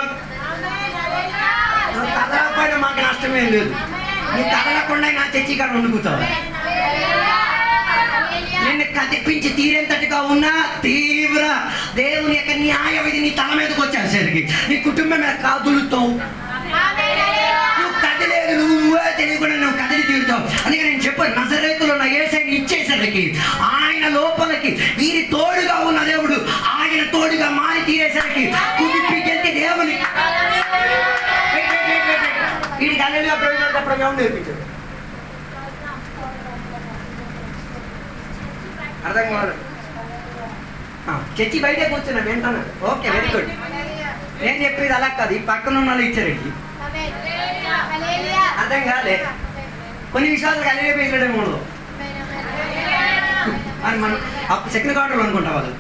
నువ్వు కదలకపోయినా మాకు నష్టమేం లేదు. నువ్వు కదలకుండా నా చర్చి కాడ వండుకుతావు. నిన్ను కదిపించి తీరేంతటిగా ఉన్నా తీవ్ర దేవుని యొక్క న్యాయ విధి నీ తల మీదకి వచ్చేసరికి నీ కుటుంబం మీద కాదులుతావు. నువ్వు కదిలేదు, నువ్వే తెలియకుండా నువ్వు కదిలి తీరుతావు. అందుకే నేను చెప్పాను, నజరేతులో ఉన్న యేసయ్యని ఇచ్చేసరికి ఆయన లోపలికి వీరి తోడుగా ఉన్న దేవుడు ఆయన తోడుగా మారి తీరేసరికి కుదిపికెళ్తే దేవుని వీడికి అల్లెలుగా ప్రవేశం నేర్పించాడు. అర్థం కాదు. చర్చి బయటే కూర్చున్నా వింటాను, ఓకే వెరీ గుడ్. నేను చెప్పేది అలా కాదు, ఈ పక్కన ఉన్న వాళ్ళు ఇచ్చారండి. అర్థం కాలే? కొన్ని విషయాలు అల్లెలుగా పేసడేమో ఉండదు అని మనం అప్పుడు సెకండ్ క్వార్టర్లో అనుకుంటా వాళ్ళు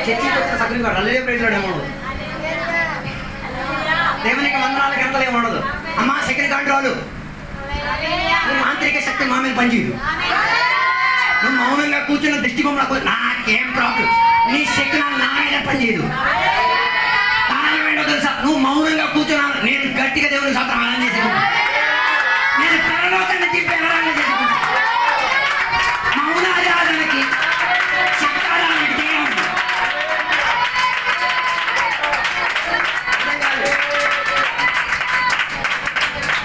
చర్చికి వచ్చిన సెకండ్ క్వార్టర్ అల్లెలుగా పేసడేమో ఉండదు. దేవునికి వందనాలు గంటలు ఏమి ఉండదు. అమ్మా సెకండ్ క్వార్టర్ నువ్వు మాంత్రిక శక్తి మా మీద పనిచేయదు. నువ్వు మౌనంగా కూర్చున్న దృష్టికోణంలో నాకేం ప్రాబ్లం, నీ శక్తి నా మీద పనిచేయదు. కారణం ఏంటో తెలుసా? నువ్వు మౌనంగా కూర్చున్నాను, నేను గట్టిగా దేవుని శాస్త్రం ఆరాధన చేసుకుంటా, నేను పరలోకాన్ని తిప్పి ఆరాధన చేసుకుంటా. మౌనారాధనకి శక్తారాధనకి తేడా ఉంది.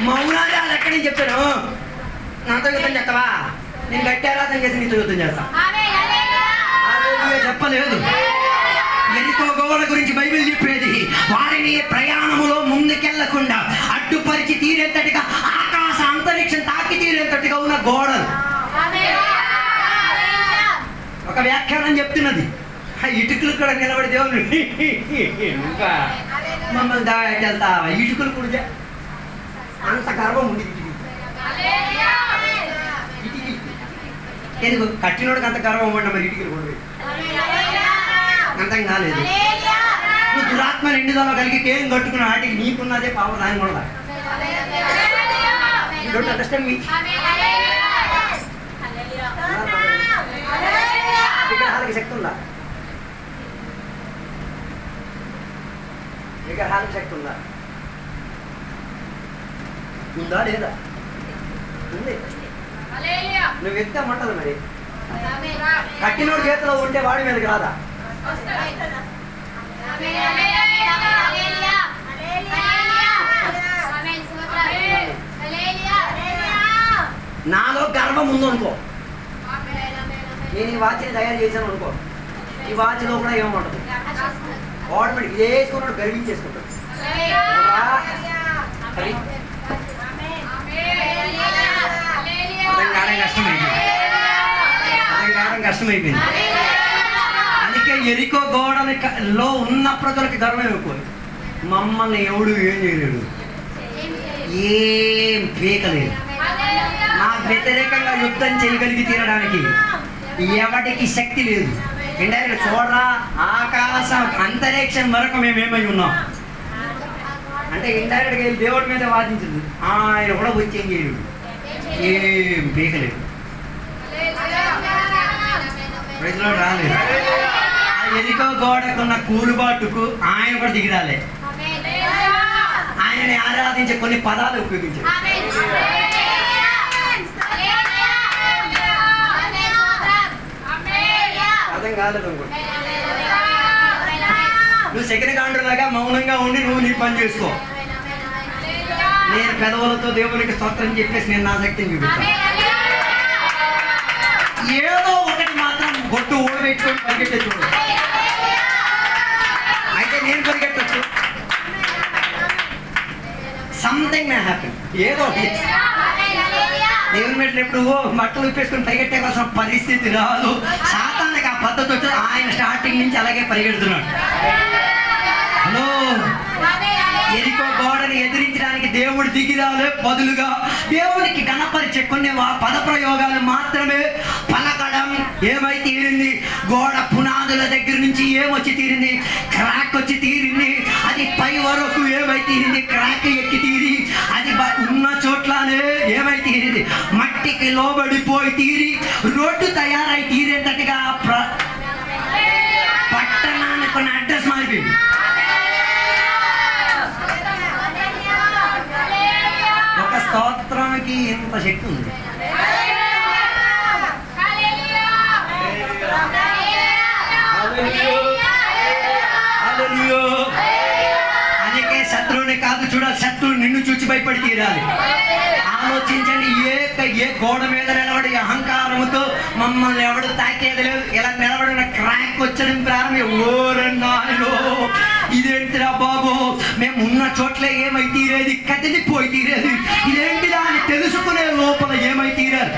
మౌనారాధన ఎక్కడి నుంచి చెప్తాను, నాతో యుద్ధం చెప్తావా? నేను గట్టి ఆరాధన చేసి నీతో యుద్ధం చేస్తా చెప్పలేదు. ఎంతో గోడ గురించి బైబిల్ చెప్పేది, వారిని ప్రయాణములో ముందుకెళ్లకుండా అడ్డుపరిచి తీరేంతటిగా ఆకాశ అంతరిక్షం తాకి తీరేంతటిగా ఉన్న గోడలు. ఒక వ్యాఖ్యానం చెప్తున్నది, ఇటుకలు కూడా నిలబడి దేవుని మమ్మల్ని దాకెళ్తావా? ఇటుకలు కూడా అంత గర్వం ఉంది. ఎందుకు కట్టినోడికి అంత గర్వం అవ్వండి, మరి ఇటుకలు కూడా అంతం కాలేదు. నువ్వు దురాత్మ నిండుదల కలిగి ఏం కట్టుకున్న వాటికి నీకున్నదే పాపం దాని కూడా. డోంట్ అండర్స్టాండ్ మీ? విగ్రహాలకి శక్తి ఉందా? విగ్రహాలకి శక్తి ఉందా? ఉందా లేదా? ఉంది. నువ్వు ఎత్తామంటది మరి. కట్టినోడు చేతిలో ఉంటే వాడి మీదకి రాదా? నాలో గర్వం ఉందో అనుకో, నేను ఈ వాచ్ని తయారు చేశాను అనుకో, ఈ వాచ్లో కూడా ఏమంటది ఆటోమేటిక్ ఇదే వేసుకున్నాడు, గర్వించేసుకుంటాడు. కష్టమైపోయింది. అందుకే ఎరికో గోడలో ఉన్న ప్రజలకి గర్వం అయిపోయింది. మమ్మల్ని ఎవడు ఏం చేయలేడు, ఏం పీకలేదు. నాకు వ్యతిరేకంగా యుద్ధం చేయగలిగి తీరడానికి ఎవరికి శక్తి లేదు. ఇండైరెక్ట్ చూడరా, ఆకాశం అంతరిక్షం వరకు మేమేమై ఉన్నాం అంటే ఇండైరెక్ట్గా వెళ్ళి దేవుడి మీద వాదించదు. ఆయన కూడా వచ్చి ఏం చేయలేడు, ఏం పీకలేదు. ప్రజలు రాలేదు. ఆ ఎరికో గోడకున్న కూలుబాటుకు ఆయన కూడా దిగిరాలే. ఆయనని ఆరాధించే కొన్ని పదాలు ఉపయోగించారు. అర్థం కాలేదు అనుకోండి. నువ్వు సెకండ్ కాండ్రులాగా మౌనంగా ఉండి నువ్వు నీ పని చేసుకో. నేను పెదవులతో దేవునికి స్తోత్రం చెప్పేసి నేను నా శక్తిని చూపిస్తాను. ఏదో ఒకటి మాత్రం గొట్టు ఓడబెట్టుకొని పరిగెట్టే చూడు. అయితే నేను పరిగెట్టచ్చు, సంథింగ్ మే హ్యాపెన్. ఏదో దేవుని మెట్లు ఎప్పుడు బట్టలు విప్పేసుకొని పరిగెట్టేవాల్సిన పరిస్థితి రాదు. సాతానికి ఆ పద్ధతి వచ్చి ఆయన స్టార్టింగ్ నుంచి అలాగే పరిగెడుతున్నాడు. హలో, ఎరికో గోడని ఎదిరించడానికి దేవుడు దిగిరాలే, బదులుగా దేవునికి గణపరిచే కొన్ని పద ప్రయోగాలు మాత్రమే పలకడం. ఏమై తీరింది? గోడ పునాదుల దగ్గర నుంచి ఏమొచ్చి తీరింది? క్రాక్ వచ్చి తీరింది. అది పై వరకు ఏమై తీరింది? క్రాక్ ఎక్కి తీరి అది ఉన్న చోట్లనే ఏమై తీరింది? మట్టికి లోబడిపోయి తీరి రోడ్డు తయారై తీరేటట్టుగా పట్టణానికి ఉన్న అడ్రస్ మారిపోయింది. ఒక స్తోత్రానికి ఎంత శక్తి ఉంది. అందుకే శత్రువుని కాదు చూడాలి, శత్రువు నిన్ను చూచి భయపడి తీరాలి. ఆలోచించండి, ఏ గోడ మీద నిలబడి అహంకారముతో మమ్మల్ని ఎవడు తాకేది లేదు, ఇలా నిలబడిన క్రాక్ వచ్చడం ప్రారంభం. ఓరన్నాయో ఇదేంటిరా బాబు, మేము ఉన్న చోట్ల ఏమై తీరేది? కదిలిపోయి తీరేది. ఇదేంటిదా అని తెలుసుకునే లోపల ఏమై తీరారు?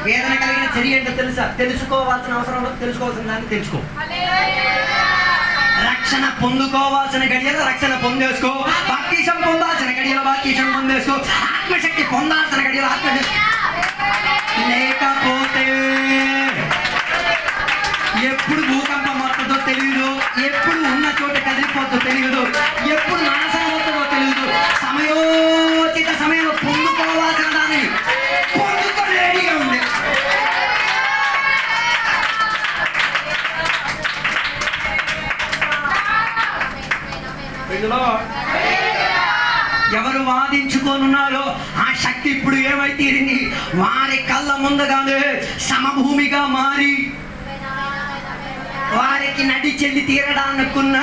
వేదన కలిగిన చర్య ఏంటో తెలుసా? తెలుసుకోవాల్సిన అవసరం లేదు, తెలుసుకోవాల్సిన దాన్ని తెలుసుకో. రక్షణ పొందుకోవాల్సిన గడియలో రక్షణ పొందేసుకో. బాప్తిసం పొందాల్సిన గడియలో బాప్తిసం పొందేసుకో. ఆత్మశక్తి పొందాల్సిన గడియలో ఆత్మశక్తి. లేకపోతే ఎప్పుడు భూకంపం వస్తుందో తెలియదు, ఎప్పుడు ఉన్న చోట కదిలిపోతుందో తెలియదు, ఎప్పుడు నాశనం అవుతుందో తెలియదు. సమయోచిత సమయంలో పొందుకోవాల్సిన దాన్ని పొందుకొని రెడీగా ఉంది. ఎవరు వాదించుకోనున్నారో ఆ శక్తి ఇప్పుడు ఏమై తీరింది? వారి కళ్ళ ముందుగానే సమభూమిగా మారి వారికి నడి చెల్లి తీరడానుకున్న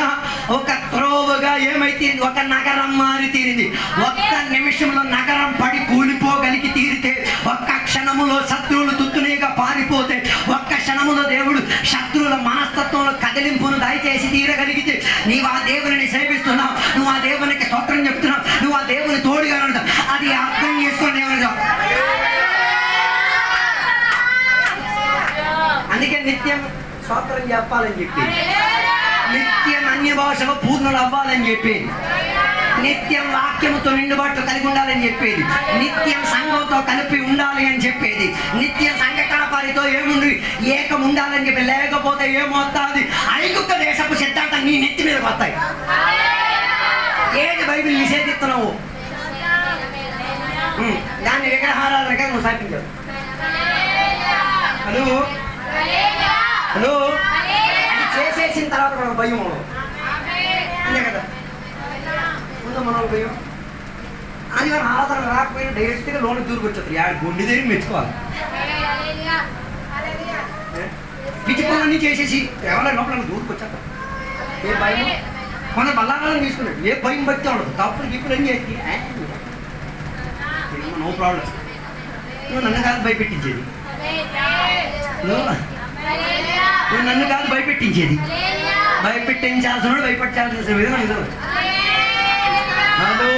ఒక త్రోవగా ఏమై తీరింది? ఒక నగరం మారి తీరింది. ఒక్క నిమిషంలో నగరం పడి కూలిపోగలిగి తీరితే, ఒక్క క్షణములో శత్రువులు తుత్తునిగా పారిపోతే, ఒక్క క్షణములో దేవుడు శత్రువుల మనస్తత్వంలో కదిలింపును దయచేసి తీరగలిగితే, నీవు ఆ దేవుని సేవిస్తున్నావు, నువ్వు ఆ దేవునికి స్తోత్రం చెప్తున్నావు, నువ్వు ఆ దేవుని తోడుగా ఉంటావు. అది అర్థం చేసుకొని దేవుని. అందుకే నిత్యం స్తోత్రం చెప్పాలని చెప్పి, నిత్యం అన్య భాషలో పూర్ణులు అవ్వాలని చెప్పి, నిత్యం వాక్యముతో నిండుబాట్లు కలిగి ఉండాలని చెప్పేది, నిత్యం సంఘంతో కలిపి ఉండాలి అని చెప్పేది, నిత్యం సంఘ కాపారితో ఏముంది ఏకం ఉండాలని చెప్పి. లేకపోతే ఏమవుతుంది? ఐగుప్త దేశపు సిద్ధాంతం నీ నెత్తి మీద వస్తాయి. ఏది బైబిల్ నిషేధిస్తున్నావు దాన్ని విగ్రహారాధనగా నువ్వు సాధించావు. హలో హలో అది చేసేసిన తర్వాత మనకు భయం అంతే కదా. ముందు మనకు భయం. అది మన ఆరాధన రాకపోయినా డైరెక్ట్గా లోన్ దూరుకొచ్చేది. గుండె దగ్గర మెచ్చుకోవాలి. పిచ్చి పనులన్నీ చేసేసి ఎవరైనా లోపల దూరుకొచ్చాక ఏ భయం. మన బల్లాలను తీసుకున్నాడు. ఏ భయం బట్టి ఉండదు. తప్పుడు ఇప్పుడు ఏం చేసి నో ప్రాబ్లం. నువ్వు నన్ను కాదు భయపెట్టించేది, నువ్వు నన్ను కాదు భయపెట్టించేది. భయపెట్టించాల్సిన భయపెట్టాల్సిన విధానం ఇది. హలో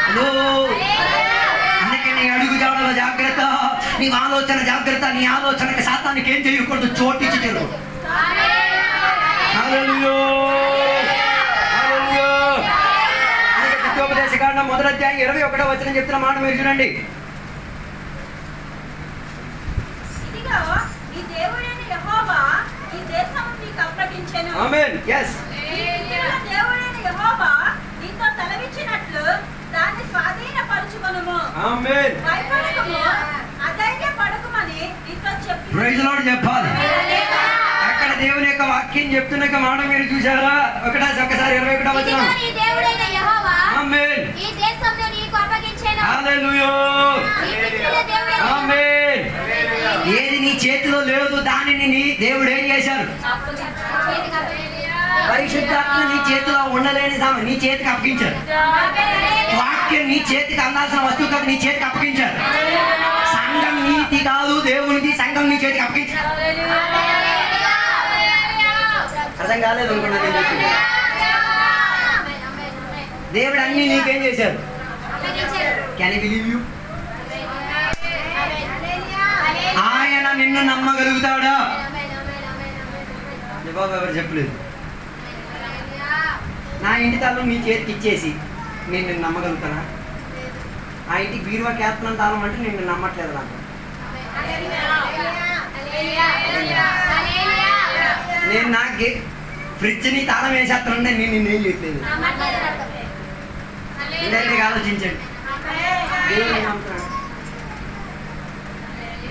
హలో అందుకే నీ అడుగు జాడలో జాగ్రత్త, నీ ఆలోచన జాగ్రత్త. నీ ఆలోచనకి శాతానికి ఏం చేయకూడదు, చోటించి తిరుగు. ద్వితీయోపదేశకాండం 1వ అధ్యాయం 21వ వచనం చెప్తున్న మాట మీరు చూడండి. ఆమేన్. yes దేవుడైన యెహోవా నీతో తలవిచ్చినట్లు దాన్ని స్వాధీనపరచుకొనుము. ఆమేన్. భయపడకుము, అధైర్యపడకుమని నీతో చెప్పి ప్రైజ్ లార్డ్ చెప్పాలి. అక్కడ దేవుని యొక్క వాక్యం చెప్తున్న మాట మీరు చూసారా? ఒకసారి 21వ వచనం. దేవుడైన యెహోవా ఆమేన్. ఈ దేశంలో నీకు అప్పగించెను. హల్లెలూయా. ఆమేన్. ఏది నీ చేతిలో లేదు దానిని నీ దేవుడు ఏం చేశారు? పరిశుద్ధాత్మ నీ చేతిలో ఉండలేని నీ చేతికి అప్పగించారు. వాక్యం నీ చేతికి అందాల్సిన వస్తువు కాదు, నీ చేతికి అప్పగించారు. సంఘం నీతి కాదు, దేవునిది. సంఘం నీ చేతికి అప్పగించారు. అర్థం కాలేదు అనుకున్నా. దేవుడు అన్ని నీకేం చేశారు? Can I believe you? ఆయన నిన్ను నమ్మగలుగుతాడా? జవాబు ఎవరు చెప్పలేదు. నా ఇంటి తాళం నీ చేతికి ఇచ్చేసి నేను నిన్ను నమ్మగలుగుతానా? ఆ ఇంటికి బీరువా కేతనం తాళం అంటే నేను నమ్మట్లేదు. నాకు నేను నా ఫ్రిడ్జ్ని తాళం వేసేస్తానంటే నేను నిన్నేం చేయట్లేదు. ఇండైరెక్ట్గా ఆలోచించండి. దేవుని నమ్ముతున్నాను.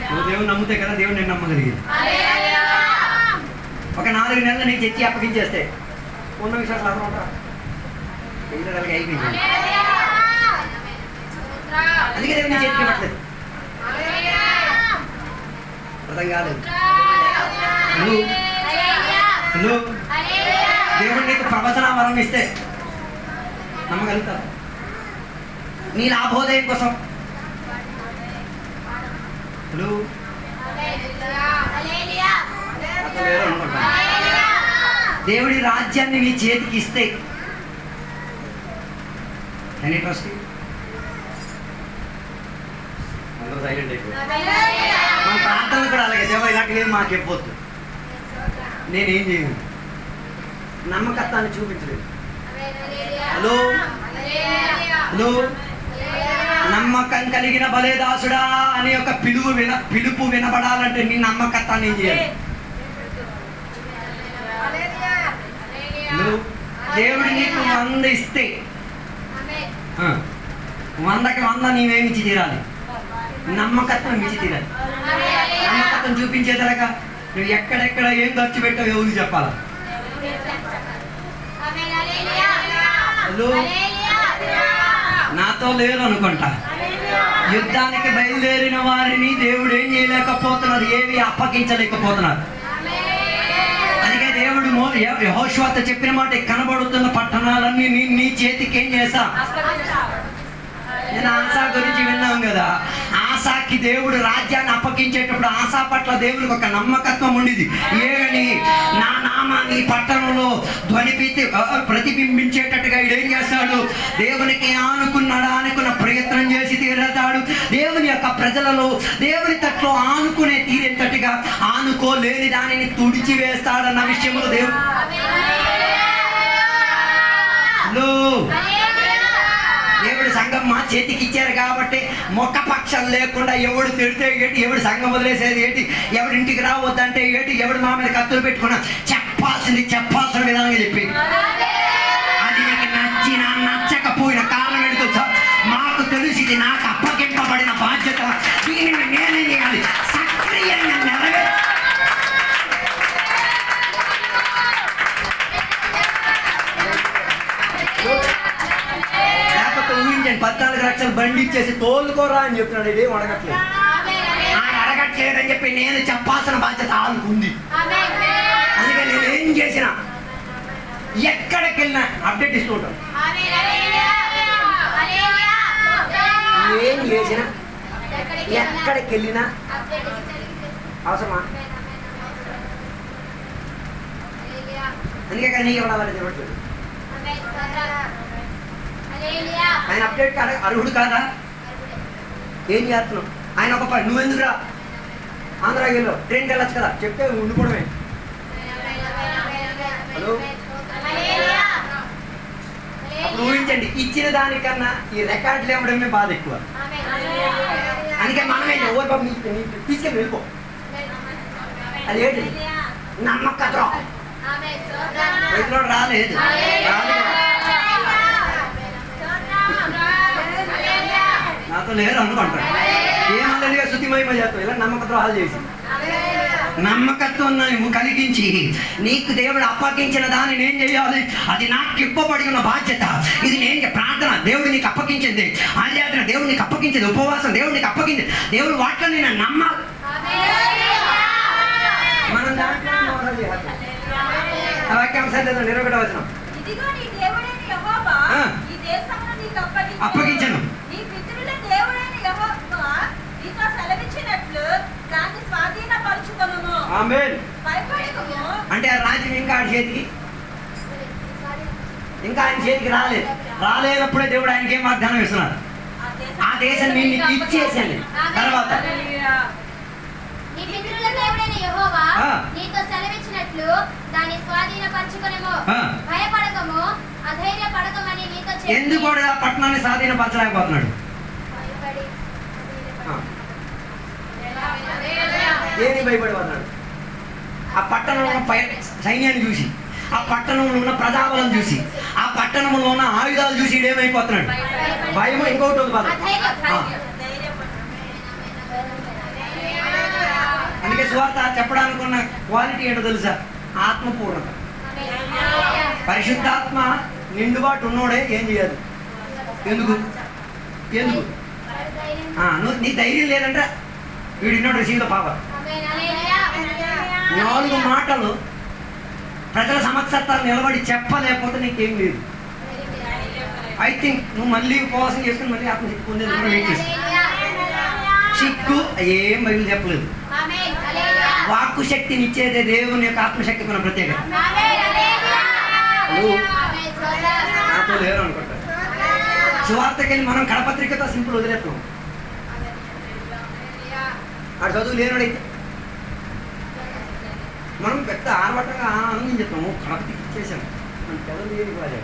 నువ్వు దేవుని నమ్మితే కదా దేవుడు నేను నమ్మగలిగింది. ఒక 4 నెలలు నీకు తెచ్చి అప్పగించేస్తే ఉన్న విషయాలు అర్థం ఉంటారా? అయిపోయింది. అందుకే దేవుడు నీ చేతికి ఇవ్వట్లేదు. అర్థం కాలేదు. హలో దేవుడు నీకు ప్రవచన వరం ఇస్తే నమ్మగలుగుతారు? నీ లాభోదయం కోసం. హలో దేవుడి రాజ్యాన్ని నీ చేతికి ఇస్తే ఎనీ ట్రస్ట్ సైలెంట్ అయిపోయి మన ప్రాంతంలో కూడా అలాగే దేవ ఇలాంటివి ఏం మాకు చెప్పొద్దు. నేనేం చేయను. నమ్మకత్వాన్ని చూపించలేదు. హలో హలో నమ్మకం కలిగిన బలేదాసుడా అనే ఒక పిలుపు వినబడాలంటే నీ నమ్మకత్వాన్ని ఏం చేయాలి? దేవుడు నీకు 100 ఇస్తే 100కి 100 నీవేమిచ్చి తీరాలి? నమ్మకత్వం ఇచ్చి తీరాలి. నమ్మకత్వం చూపించేదలగా నువ్వు ఎక్కడెక్కడ ఏం ఖర్చు పెట్టావు ఎవరికి చెప్పాలా? హలో నాతో లేరు అనుకుంటా. యుద్ధానికి బయలుదేరిన వారిని దేవుడు ఏం చేయలేకపోతున్నారు, ఏవి అప్పగించలేకపోతున్నారు. అందుకే దేవుడు యెహోషువతో చెప్పిన మాట, కనబడుతున్న పట్టణాలన్నీ నీ చేతికి ఏం చేసా. నేను ఆశా గురించి విన్నాం కదా. ఆశాకి దేవుడు రాజ్యాన్ని అప్పగించేటప్పుడు ఆశా పట్ల దేవుడికి ఒక నమ్మకత్వం ఉండేది. ఏమని? నా నామాన్ని పట్టణంలో ప్రతిబింబించేటట్టుగా ఏం చేస్తాడు? దేవునికి అనుకున్న ప్రయత్నం చేసి తీరతాడు. దేవుని యొక్క ప్రజలలో దేవుని తట్లో ఆనుకునే తీరేటట్టుగా ఆనుకోలేని దానిని తుడిచివేస్తాడన్న విషయంలో దేవుడు హలో, దేవుడు సంఘం మా చేతికి ఇచ్చారు కాబట్టి మొక్క పక్షం లేకుండా ఎవడు తిడితే ఏంటి, ఎవడు సంఘం వదిలేసేది ఏంటి, ఎవడు ఇంటికి రావద్దంటే ఏంటి, ఎవడు మా మీద కత్తులు పెట్టుకున్నా చెప్పాల్సిన విధానంగా చెప్పి అది నీకు నచ్చినా నచ్చకపోయిన కారణం ఏంటి తెలుసా? మాకు తెలుసు ఇది నాకు అప్పగింపబడిన బాధ్యత, దీనిని నేనే చేయాలి, సక్రియంగా నెరవేర్చాలి. లేకపోతే ఊహించండి, 14 లక్షలు బండి ఇచ్చేసి తోలుకోరా అని చెప్తున్నాడు, ఇదేం అడగట్లేదు. ఆయన అడగట్లేదని చెప్పి నేను చెప్పాల్సిన బాధ్యత ఆనుకుంది. అందుకే నేను ఏం చేసినా ఎక్కడికి వెళ్ళినా అప్డేట్ ఇస్తూ ఉంటాను. ఏం చేసినా ఎక్కడికి వెళ్ళినా అవసరమా? అందుకే కానీ ఎవరు జరగట్లేదు. ఆయన అప్డేట్ అర్హుడు కాదా? ఏం చేస్తున్నావు? ఆయన ఒక పని, నువ్వెందుకురా ఆంధ్రాకి వెళ్ళు, ట్రైన్కి వెళ్ళొచ్చు కదా, చెప్తే ఉండిపోవడమే. హలో, అప్పుడు ఊహించండి, ఇచ్చిన దానికన్నా ఈ రికార్డులు ఇవ్వడమే బాధ ఎక్కువ. అందుకే మనమే ఎవరు బాబు తీసుకెళ్ళి వెళ్ళిపో. అదేంటి నమ్మకద్రోహం, రాలేదు నాతో లేరు అనుకుంటారు. ఏమల్లడిగా శుతిమహిమ చేస్తావు, ఇలా నమ్మక ద్రోహాలు చేసి నమ్మకత్వం నువ్వు కలిగించి నీకు దేవుడు అప్పగించిన దాన్ని నేను చేయాలి, అది నాకు ఇవ్వబడి ఉన్న బాధ్యత, ఇది నేను ప్రార్థన దేవుడు నీకు అప్పగించింది, ఆధ్యాత్మ దేవుడు నీకు అప్పగించింది, ఉపవాసం దేవుడు నీకు అప్పగించింది, దేవుడు వాటిలో నేను నమ్మాలి. మనం దాంట్లో వాక్యాంశాలు 21వ వచనం అప్పగించను. అంటే ఆ రాజ్యం ఇంకా ఆయన చేతికి రాలేనప్పుడే దేవుడు ఆయనకి ఏం వాగ్దానం ఇస్తున్నాడు? ఆ దేశం నేను ఇచ్చేసాను. తర్వాత ఎందుకు కూడా ఆ పట్టణాన్ని స్వాధీనపరచలేకపోతున్నాడు? ఏమి భయపడిపోతున్నాడు? ఆ పట్టణంలో సైన్యాన్ని చూసి, ఆ పట్టణంలో ఉన్న ప్రజాబలం చూసి, ఆ పట్టణంలో ఉన్న ఆయుధాలు చూసి ఏమైపోతున్నాడు? భయం. ఇంకొకటి ఉంది బాధ. అందుకే సువార్త చెప్పడానికి ఉన్న క్వాలిటీ ఏంటో తెలుసా? ఆత్మపూర్ణత. పరిశుద్ధాత్మ నిండుబాటు ఉన్నోడే ఏం చేయాలి? ఎందుకు నీ ధైర్యం లేదంటే వీడు ఇన్నోడు రిసీవ్ ద పవర్. 4 మాటలు ప్రజల సమక్షత్తాలు నిలబడి చెప్పలేకపోతే నీకేం లేదు. ఐ థింక్ నువ్వు మళ్ళీ ఉపవాసం చేసుకుని మళ్ళీ ఆత్మశక్తి పొందేది వెయిట్ చేసి చిక్కు ఏం బైబిల్ చెప్పలేదు. వాక్కు శక్తిని ఇచ్చేదే దేవుని యొక్క ఆత్మశక్తి మన ప్రత్యేకత. నాతో లేరు అనుకుంటా. సువార్తకెళ్ళి మనం కడపత్రికతో సింపుల్ వదిలేస్తాం. ఆ చదువు లేనుడైతే మనం పెద్ద ఆర్భటంగా ఆనందించేస్తాము. కడపత్రిక ఇచ్చేసాము, మనం చదువు లేని వాడే.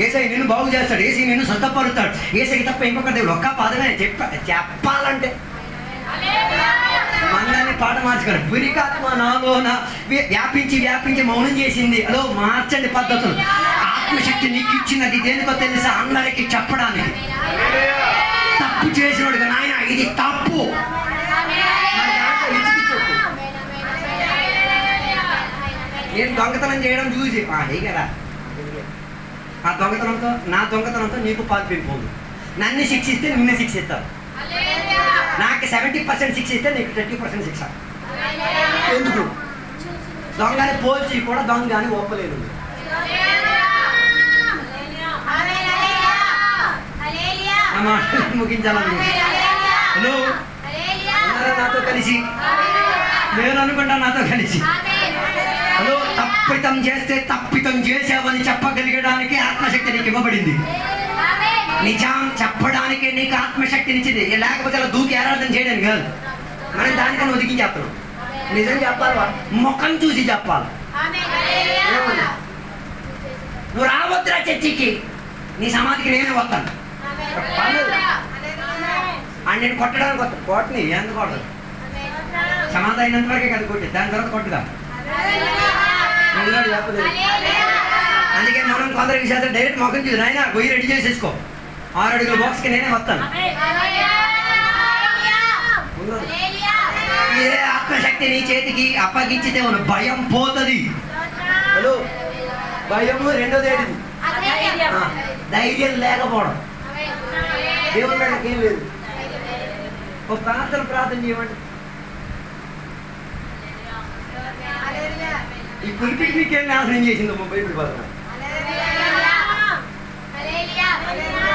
ఏసై నిన్ను బాగు చేస్తాడు, ఏసై నిన్ను సొంతపరుస్తాడు, ఏసైకి తప్ప ఇంకొక దేవుడు ఒక్క పదమే చెప్పాలంటే మనల్ని పాట మార్చుకోరు. పురికాత్మ నాలోన వ్యాపించి మౌనం చేసింది. అలో మార్చండి పద్ధతులు. ఆత్మశక్తి నీకు ఇచ్చినది దేనికో తెలుసా? అందరికి చెప్పడానికి. తప్పు చేసినోడుగా నాయన ఇది తప్పు, నేను దొంగతనం చేయడం చూసి కదా ఆ దొంగతనంతో నా దొంగతనంతో నీకు పాల్పడిపోదు. నన్ను శిక్షిస్తే నిన్ను శిక్షిస్తారు. నాకు 70% శిక్ష ఇస్తే నీకు 30% శిక్ష. ఎందుకు? దొంగని పోల్చి కూడా దొంగ అని ఒప్పలేదు. ముగించాలని హలో నాతో కలిసి నేను అనుకుంటా, నాతో కలిసి హలో తప్పితం చేస్తే తప్పితం చేసావని చెప్పగలిగడానికి ఆత్మశక్తి నీకు ఇవ్వబడింది. నిజం చెప్పడానికి నీకు ఆత్మశక్తినిచ్చింది. లేకపోతే అలా దూకి ఆరాధన చేయడానికి కాదు. మనం దానికన్నా ఒదిగి చెప్పను. నిజం చెప్పాలి, ముఖం చూసి చెప్పాలి. నువ్వు రావద్దురా చర్చికి, నీ సమాధికి నేనే వస్తాను. అని నేను కొట్టడానికి వస్తాను. కొట్టని ఎందుకు కొట్టదు? సమాధి అయినంత వరకే కదా కొట్టి, దాని తర్వాత కొట్టుగా. చెప్పలేదు. అందుకే మనం కొందరికి చేత డైరెక్ట్ మొఖం చూసి నాయన గొయ్యి రెడీ చేసేసుకో, 6 అడుగుల బాక్స్కి నేనే వస్తాను. ఏ ఆత్మశక్తి నీ చేతికి అప్పగించితే ఉన్న భయం పోతుంది. హలో, భయము రెండోది ఏంటిది? ధైర్యం లేకపోవడం. దేవుని మీదకి ఏం లేదు. ఒక ప్రార్థన చేయమండి. ఈ కులిపికి మీకేం నాశనం చేసిందో బైబిల్ పదం.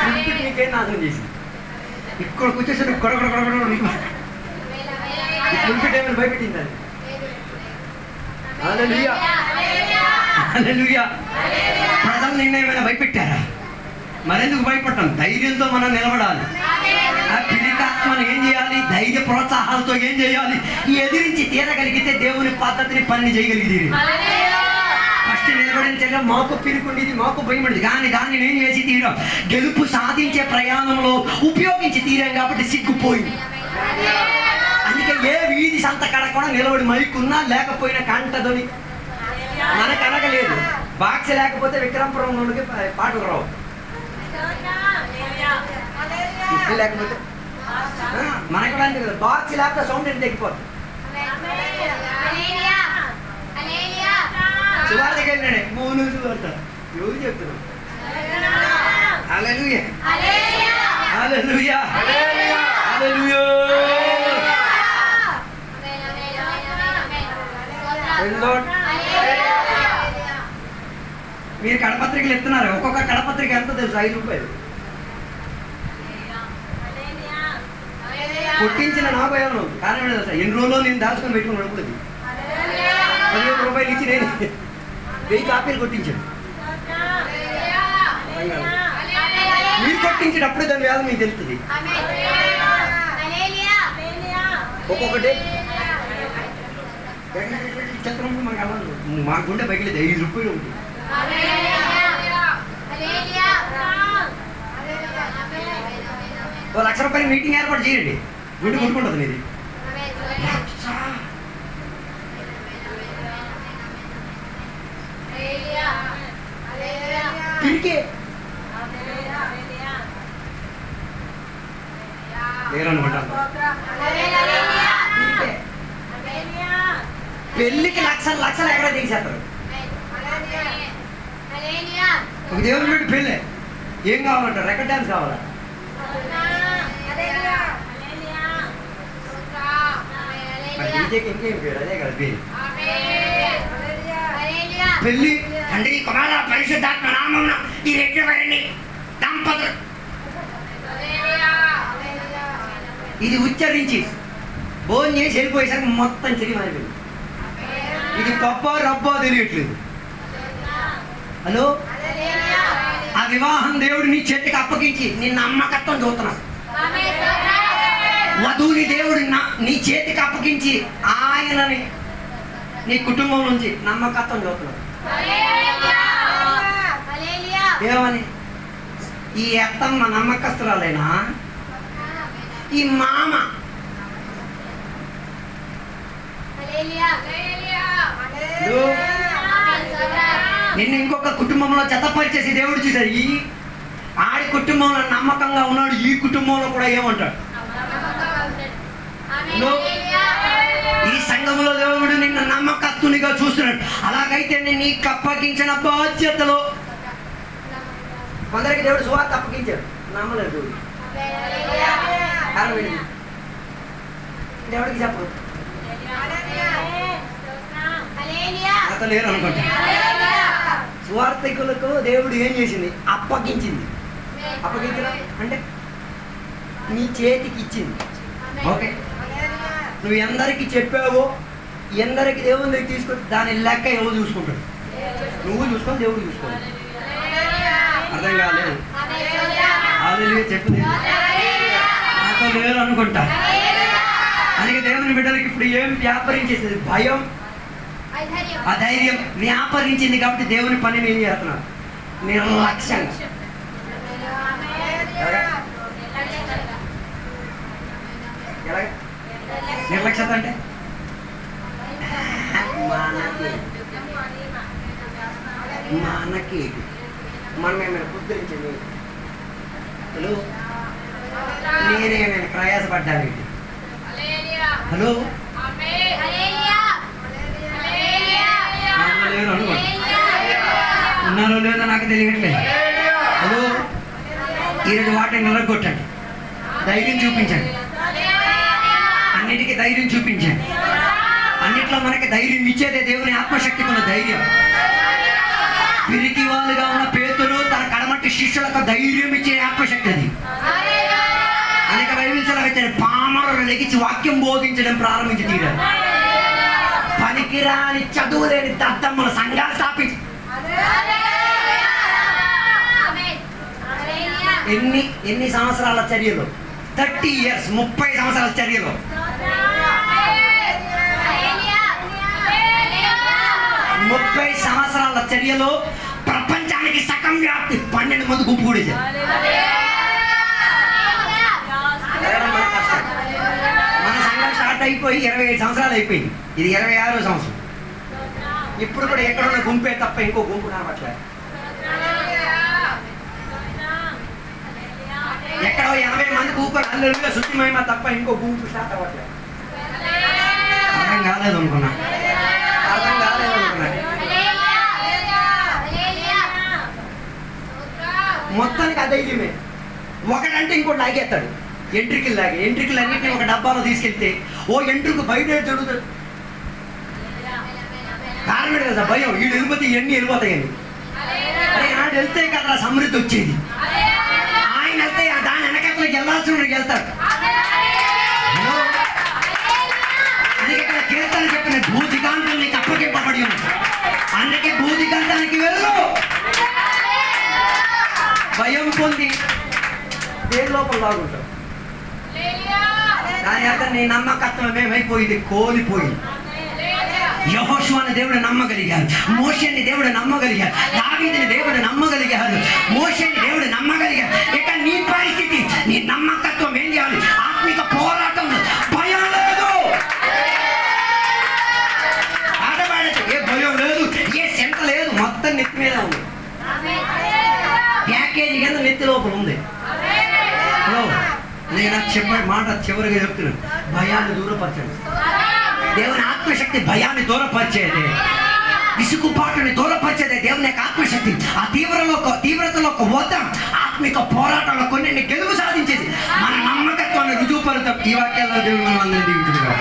కులిపికి మీకేం నాశనం చేసింది? ఇక్కడ కూర్చోసి కొడగొడ కులిపిటి ఏమైనా భయపెట్టిందని. హల్లెలూయా, హల్లెలూయా. ప్రజలు నిన్న ఏమైనా భయపెట్టారా? మరెందుకు భయపడటం? ధైర్యంతో మనం నిలబడాలి. ఆ పిలికాత్మను ఏం చేయాలి? ధైర్య ప్రోత్సాహాలతో ఏం చేయాలి? ఎదిరించి తీరగలిగితే దేవుని పద్ధతిని పని చేయగలిగితే ఫస్ట్ నిలబడించగా మాకు పిలుకుండేది, మాకు భయపడింది. కానీ దాన్ని నేను చేసి తీరాం. గెలుపు సాధించే ప్రయాణంలో ఉపయోగించి తీరాం కాబట్టి సిగ్గుపోయింది. అందుకే ఏ వీధి సంత కడ కూడా నిలబడి మైకున్నా లేకపోయినా కంటదని మనకు అనగలేదు. బాక్స్ లేకపోతే విక్రమపురం నుండి పాటలు రావు. లేకపోతే మనకు కదా బాక్స్ లేకపోతే సౌండ్ ఎంత తగ్గిపోతుంది. సువార్తకి వెళ్ళాడే 3 పడతారు. ఎవరు చెప్తున్నారు? హల్లెలూయా, హల్లెలూయా, హల్లెలూయా. మీరు కడపత్రికలు ఎత్తున్నారు. ఒక్కొక్క కడపత్రిక ఎంత తెలుసు? 5 రూపాయలు. కొట్టించిన నాకు ఏమన్నా కారణం ఏంటో తెలుసా? ఎన్ని రోజుల్లో నేను దాచుకొని పెట్టుకుని నడుపుతుంది. 15 రూపాయలు ఇచ్చి నేను 1000 కాపీలు కొట్టించాను. మీరు కొట్టించేటప్పుడు దాని వేదం మీకు తెలుస్తుంది. ఒక్కొక్కటి చక్రం మనకు అవ్వదు. మా గుండె పగిలేదు. 5 రూపాయలు ఉంటుంది. ₹1,00,000 మీటింగ్ ఏర్పాటు చేయండి. గుండె కొట్టుకుంటుంది మీది. తిరిగి లేరనుకుంటాను. పెళ్లికి లక్షలు ఎక్కడ తీసేస్తారు. ఒక దేవుని పెట్టి పెళ్ళి ఏం కావాలంట? రికార్డ్ డాన్స్ కావాలా? ఇంకేం పేరు? అదే కదా పేరు. పెళ్లి తండ్రి కుమార పరిశుద్ధాత్మ నామమున ఈ రెండు వారిని దంపతులు ఇది ఉచ్చరించి భోజనం చేసి వెళ్ళిపోయేసరికి మొత్తం చెరి మారిపోయింది. ఇది గొప్ప రబ్బో తెలియట్లేదు. హలో, ఆ వివాహం దేవుడు నీ చేతికి అప్పగించి నీ నమ్మకత్వం చూస్తున్నాడు. వధువుని దేవుడు నీ చేతికి అప్పగించి ఆయనని నీ కుటుంబం నుంచి నమ్మకత్వం చూస్తున్నాడు. ఏమని? ఈ అత్తమ్మ నమ్మకస్తురాలేనా? ఈ మామ నిన్ను ఇంకొక కుటుంబంలో జతపరిచేసి దేవుడు చూశాడు. ఈ ఆడి కుటుంబంలో నమ్మకంగా ఉన్నాడు, ఈ కుటుంబంలో కూడా ఏమంటాడు? ఈ సంఘంలో దేవుడు నిన్ను నమ్మకస్తునిగా చూస్తున్నాడు. అలాగైతే నేను నీకు అప్పగించిన బాధ్యతలో కొందరికి దేవుడు సువార్త అప్పగించాడు, నమ్మలేదు దేవుడు. దేవుడికి చెప్పు అతను లేరు అనుకుంటా. సువార్థికులకు దేవుడు ఏం చేసింది? అప్పగించింది. అప్పగించడం అంటే నీ చేతికి ఇచ్చింది. ఓకే, నువ్వు ఎందరికి చెప్పావో ఎందరికి దేవుని దగ్గర తీసుకొని దాని లెక్క ఎవరు చూసుకుంటాడు? నువ్వు చూసుకొని దేవుడు చూసుకోవాలి. అర్థం కాలేదు? హల్లెలూయా చెప్పింది అతను లేరు అనుకుంటా. అందుకే దేవుని బిడ్డలకి ఇప్పుడు ఏం వ్యాపరించేసింది? భయం, అధైర్యం వ్యాపరించింది. కాబట్టి దేవుని పనిని ఏం చేస్తున్నాడు? నిర్లక్ష్యంగా. ఎలాగ నిర్లక్ష్యత అంటే మనకి మనం ఏమైనా పుస్తరించింది? హలో, నేనేమైనా ప్రయాసపడ్డాను? హలో, ఉన్నారో లేదో నాకు తెలియట్లేదు. హలో, ఈరోజు వాటిని నిలగొట్టండి, ధైర్యం చూపించండి, అన్నిటికీ ధైర్యం చూపించండి. అన్నిట్లో మనకి ధైర్యం ఇచ్చేదే దేవుని ఆత్మశక్తికి ఉన్న ధైర్యం. పిరికి వాళ్ళుగా ఉన్న పేతురు తన కడమట్టి శిష్యులకు ధైర్యం ఇచ్చే ఆత్మశక్తి అది. అనేక బైబిల్ సెలవు పామరులు లెగిచి వాక్యం బోధించడం ప్రారంభించి తీరారు. పనికిరాని చదువు లేని దద్దమ్మల సంఘాలు స్థాపించి ఎన్ని సంవత్సరాల చర్యలు? 30 years, 30 సంవత్సరాల చర్యలు. ముప్పై సంవత్సరాల చర్యలో ప్రపంచానికి సగం వ్యాప్తి 12 మంది గుంపు కూడేశారు. మన సంఘం స్టార్ట్ అయిపోయి 25 సంవత్సరాలు అయిపోయింది. ఇది 26వ సంవత్సరం. ఇప్పుడు కూడా ఎక్కడున్న గుంపే తప్ప ఇంకో గుంపు కనబట్లేదు. ఎక్కడో 80 మంది కూకొని అల్లెలుగా శుద్ధిమయమా తప్ప ఇంకో గుంపు స్టార్ట్ అవ్వట్లేదు. అర్థం కాలేదు అనుకున్నా. మొత్తానికి అధైర్యమే. ఒకడంటే ఇంకోటి లాగేస్తాడు. ఎంట్రికలు అన్నింటినీ ఒక డబ్బాలో తీసుకెళ్తే ఓ ఎంట్రుకు బయట జరుగుతుంది. కారణం కదా భయం. వీడు వెళ్ళిపోతే ఇవన్నీ వెళ్ళిపోతాయండి. అరే నాడు వెళ్తే కదా సమృద్ధి వచ్చేది. ఆయన వెళ్తే దాని వెనకట్లకి వెళ్ళాల్సిన వెళ్తాడు. అందుకే ఇక్కడ కీర్తన చెప్పిన భూదిగాంతం నీకు అప్పగింపబడి ఉంది. అందుకే భూదిగాంతానికి వెళ్ళు. భయం పొంది దేని లోపల బాగుంటావు. దాని అర్థం నీ నమ్మకత్వం ఏమైపోయింది? కోల్పోయింది. యెహోషువను దేవుడు నమ్మగలిగారు, మోషేని దేవుడు నమ్మగలిగారు, దావీదుని దేవుడు నమ్మగలిగారు, మోషేని దేవుడు నమ్మగలిగారు. ఇక నీ పరిస్థితి, నీ నమ్మకత్వం ఏం చేయాలి? ఆత్మిక పోరాటం. భయం లేదు, ఆడవాడచ్చు. ఏ భయం లేదు, ఏ చింత లేదు. మొత్తం నెత్తి మీద ఉంది. ప్యాకేజీ కింద నెత్తి లోపల ఉంది. హలో, నేను చెప్పే మాట చివరిగా చెప్తున్నాను. భయాన్ని దూరపరచండి. దేవుని ఆత్మశక్తి భయాన్ని దూరపరిచేదే, విసుగుపాటుని దూరపరిచేదే దేవుని యొక్క ఆత్మశక్తి. ఆ తీవ్రతలో ఒక ఓతం ఆత్మిక పోరాటంలో కొన్ని గెలుపు సాధించేది. మన నమ్మకత్వాన్ని రుజువుపరుతాం. ఈ వాక్యాల్లో దేవుడు మనం అందరినీ దీవించుగా.